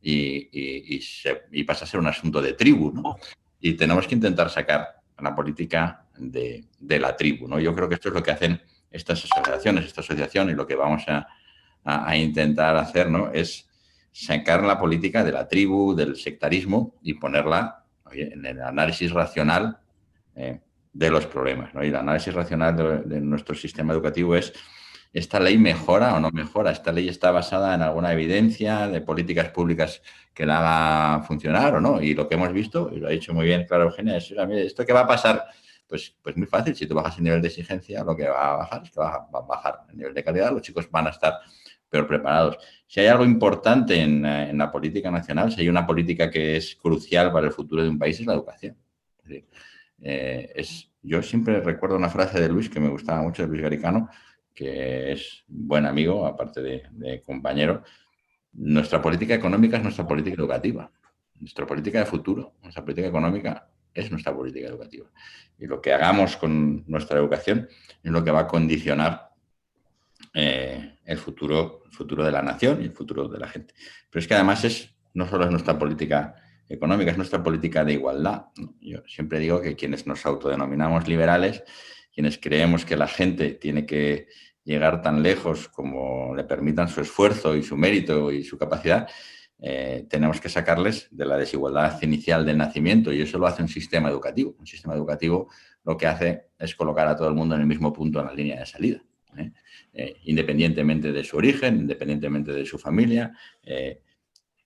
Speaker 7: y pasa a ser un asunto de tribu, ¿no? Y tenemos que intentar sacar la política de la tribu, ¿no? Yo creo que esto es lo que hacen estas asociaciones, esta asociación, y lo que vamos a intentar hacer, ¿no?, es sacar la política de la tribu, del sectarismo y ponerla, oye, en el análisis racional de los problemas, ¿no? Y el análisis racional de nuestro sistema educativo es: ¿esta ley mejora o no mejora? ¿Esta ley está basada en alguna evidencia de políticas públicas que la haga funcionar o no? Y lo que hemos visto, y lo ha dicho muy bien Clara Eugenia, es: ¿esto qué va a pasar? Pues muy fácil. Si tú bajas el nivel de exigencia, lo que va a bajar es que va a bajar el nivel de calidad, los chicos van a estar peor preparados. Si hay algo importante en la política nacional, si hay una política que es crucial para el futuro de un país, es la educación. Es decir, Yo siempre recuerdo una frase de Luis que me gustaba mucho, de Luis Garicano, que es buen amigo, aparte de compañero. Nuestra política económica es nuestra política educativa. Nuestra política de futuro, nuestra política económica es nuestra política educativa. Y lo que hagamos con nuestra educación es lo que va a condicionar el futuro de la nación y el futuro de la gente. Pero es que además no solo es nuestra política económica, es nuestra política de igualdad, ¿no? Yo siempre digo que quienes nos autodenominamos liberales, quienes creemos que la gente tiene que llegar tan lejos como le permitan su esfuerzo y su mérito y su capacidad, tenemos que sacarles de la desigualdad inicial del nacimiento, y eso lo hace un sistema educativo. Un sistema educativo lo que hace es colocar a todo el mundo en el mismo punto en la línea de salida, independientemente de su origen, independientemente de su familia.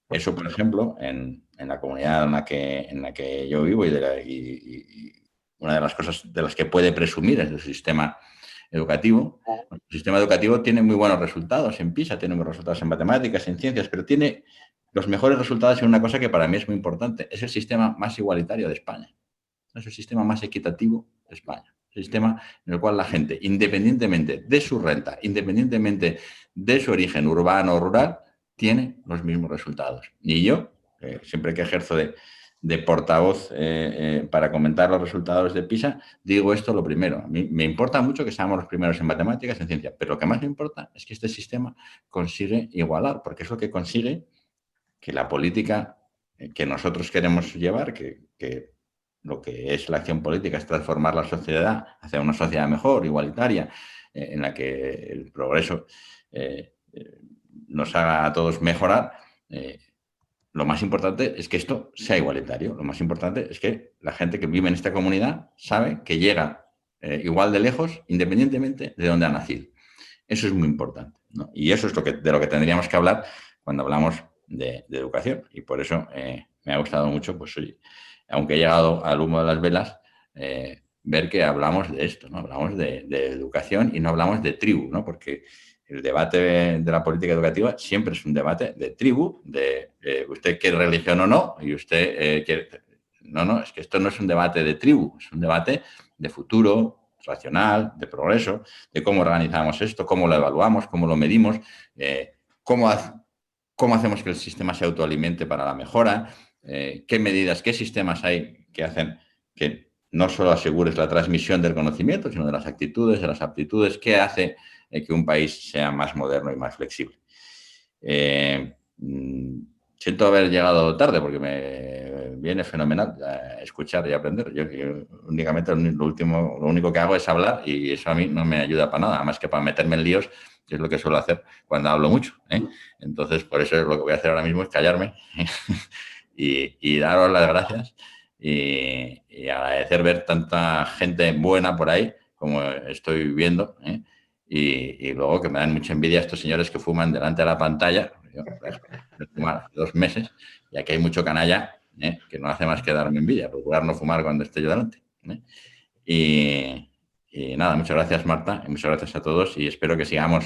Speaker 7: Eso, por ejemplo, en la comunidad en la que yo vivo y una de las cosas de las que puede presumir es el sistema educativo. El sistema educativo tiene muy buenos resultados en PISA, tiene buenos resultados en matemáticas, en ciencias, pero tiene los mejores resultados en una cosa que para mí es muy importante. Es el sistema más igualitario de España. Es el sistema más equitativo de España. El sistema en el cual la gente, independientemente de su renta, independientemente de su origen urbano o rural, tiene los mismos resultados. Y yo, siempre que ejerzo de portavoz para comentar los resultados de PISA, digo esto lo primero. A mí me importa mucho que seamos los primeros en matemáticas, en ciencia, pero lo que más me importa es que este sistema consigue igualar, porque es lo que consigue que la política que nosotros queremos llevar, que lo que es la acción política es transformar la sociedad hacia una sociedad mejor, igualitaria, en la que el progreso nos haga a todos mejorar. Lo más importante es que esto sea igualitario. Lo más importante es que la gente que vive en esta comunidad sabe que llega igual de lejos, independientemente de dónde ha nacido. Eso es muy importante, ¿no? Y eso es de lo que tendríamos que hablar cuando hablamos de educación. Y por eso me ha gustado mucho, pues oye, aunque he llegado al humo de las velas, ver que hablamos de esto, ¿no? Hablamos de educación y no hablamos de tribu, ¿no? Porque el debate de la política educativa siempre es un debate de tribu, de usted quiere religión o no, y usted quiere... No, es que esto no es un debate de tribu, es un debate de futuro, racional, de progreso, de cómo organizamos esto, cómo lo evaluamos, cómo lo medimos, cómo hacemos que el sistema se autoalimente para la mejora, qué medidas, qué sistemas hay que hacen que no solo asegures la transmisión del conocimiento, sino de las actitudes, de las aptitudes, qué hace que un país sea más moderno y más flexible. Siento haber llegado tarde porque me viene fenomenal escuchar y aprender. Yo únicamente lo único que hago es hablar, y eso a mí no me ayuda para nada, más que para meterme en líos, que es lo que suelo hacer cuando hablo mucho, ¿eh? Entonces, por eso lo que voy a hacer ahora mismo es callarme y daros las gracias y agradecer ver tanta gente buena por ahí como estoy viendo, ¿eh? Y luego que me dan mucha envidia estos señores que fuman delante de la pantalla. Yo he fumado 2 meses y aquí hay mucho canalla, que no hace más que darme envidia, procurar no fumar cuando esté yo delante. Y nada, muchas gracias, Marta, y muchas gracias a todos, y espero que sigamos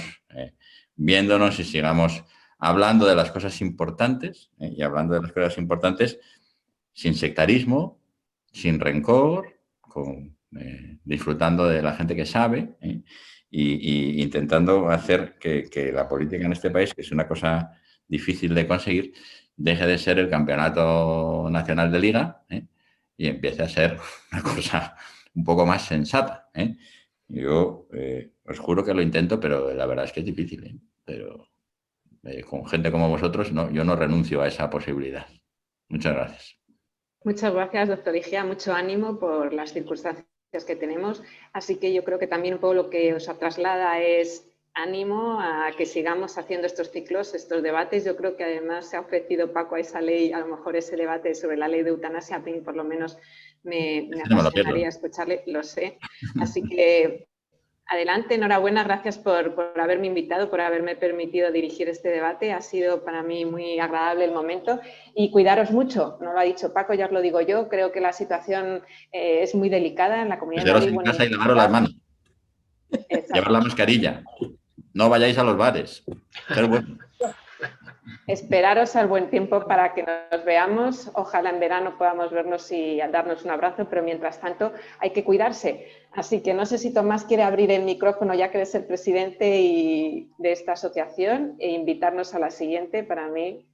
Speaker 7: viéndonos y sigamos hablando de las cosas importantes, y hablando de las cosas importantes sin sectarismo, sin rencor, disfrutando de la gente que sabe, y intentando hacer que la política en este país, que es una cosa difícil de conseguir, deje de ser el campeonato nacional de liga, y empiece a ser una cosa un poco más sensata. Yo os juro que lo intento, pero la verdad es que es difícil. Pero con gente como vosotros, yo no renuncio a esa posibilidad. Muchas gracias.
Speaker 2: Muchas gracias, doctor Igea. Mucho ánimo por las circunstancias que tenemos. Así que yo creo que también un poco lo que os traslada es ánimo a que sigamos haciendo estos ciclos, estos debates. Yo creo que además se ha ofrecido Paco a esa ley, a lo mejor ese debate sobre la ley de eutanasia, a mí por lo menos me apasionaría escucharle, lo sé. Así que adelante, enhorabuena, gracias por haberme invitado, por haberme permitido dirigir este debate. Ha sido para mí muy agradable el momento y cuidaros mucho. No lo ha dicho Paco, ya os lo digo yo. Creo que la situación es muy delicada en la comunidad.
Speaker 7: Quedaros en casa y lavaros las manos. Llevar la mascarilla. No vayáis a los bares. Pero bueno.
Speaker 2: Esperaros al buen tiempo para que nos veamos. Ojalá en verano podamos vernos y darnos un abrazo, pero mientras tanto hay que cuidarse. Así que no sé si Tomás quiere abrir el micrófono, ya que eres el presidente de esta asociación, e invitarnos a la siguiente. Para mí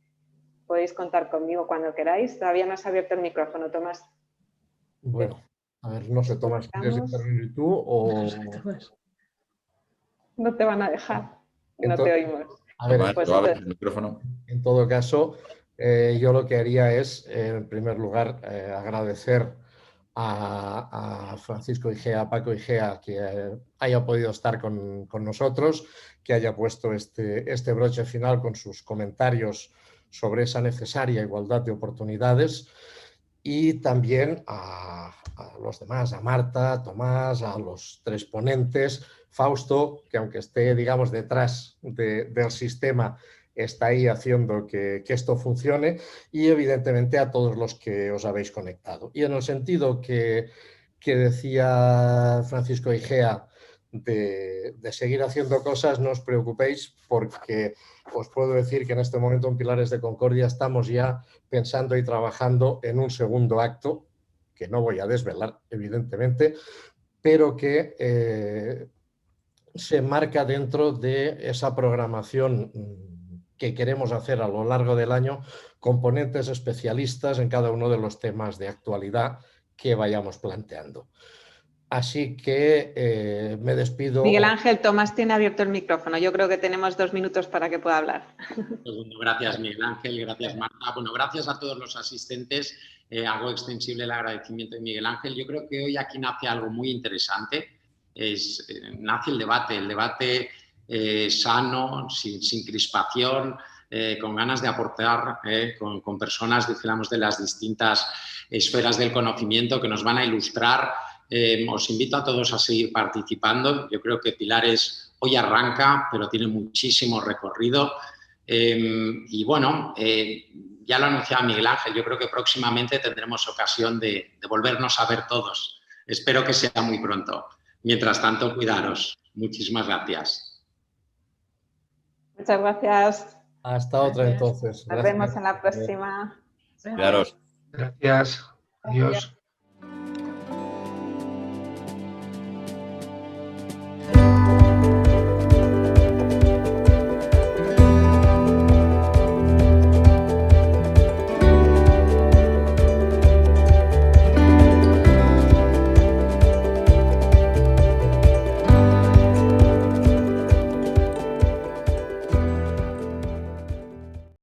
Speaker 2: podéis contar conmigo cuando queráis. Todavía no has abierto el micrófono, Tomás.
Speaker 6: Bueno, a ver, no sé, Tomás, ¿quieres intervenir tú o...?
Speaker 2: No te van a dejar, no te oímos.
Speaker 6: A ver,
Speaker 7: Tomás,
Speaker 2: pues
Speaker 7: ¿tú abres el micrófono?
Speaker 6: En todo caso, yo lo que haría es, en primer lugar, agradecer a Francisco Igea, a Paco Igea, que haya podido estar con nosotros, que haya puesto este broche final con sus comentarios sobre esa necesaria igualdad de oportunidades, y también a los demás, a Marta, a Tomás, a los tres ponentes, Fausto, que aunque esté, digamos, detrás del sistema, está ahí haciendo que esto funcione, y evidentemente a todos los que os habéis conectado. Y en el sentido que decía Francisco Igea de seguir haciendo cosas, no os preocupéis, porque os puedo decir que en este momento en Pilares de Concordia estamos ya pensando y trabajando en un segundo acto, que no voy a desvelar, evidentemente, pero que se marca dentro de esa programación que queremos hacer a lo largo del año, con ponentes especialistas en cada uno de los temas de actualidad que vayamos planteando. Así que me despido.
Speaker 2: Miguel Ángel, Tomás tiene abierto el micrófono. Yo creo que tenemos 2 minutos para que pueda hablar.
Speaker 1: Pues bueno, gracias, Miguel Ángel, gracias, Marta. Bueno, gracias a todos los asistentes. Hago extensible el agradecimiento de Miguel Ángel. Yo creo que hoy aquí nace algo muy interesante. Nace el debate sano, sin crispación, con ganas de aportar, con personas, digamos, de las distintas esferas del conocimiento que nos van a ilustrar. Os invito a todos a seguir participando. Yo creo que Pilares hoy arranca, pero tiene muchísimo recorrido. Y bueno, ya lo anunciaba Miguel Ángel, yo creo que próximamente tendremos ocasión de volvernos a ver todos. Espero que sea muy pronto. Mientras tanto, cuidaros. Muchísimas gracias.
Speaker 2: Muchas gracias.
Speaker 6: Hasta otra entonces.
Speaker 2: Nos vemos en la próxima.
Speaker 7: Cuidaros.
Speaker 5: Gracias. Adiós.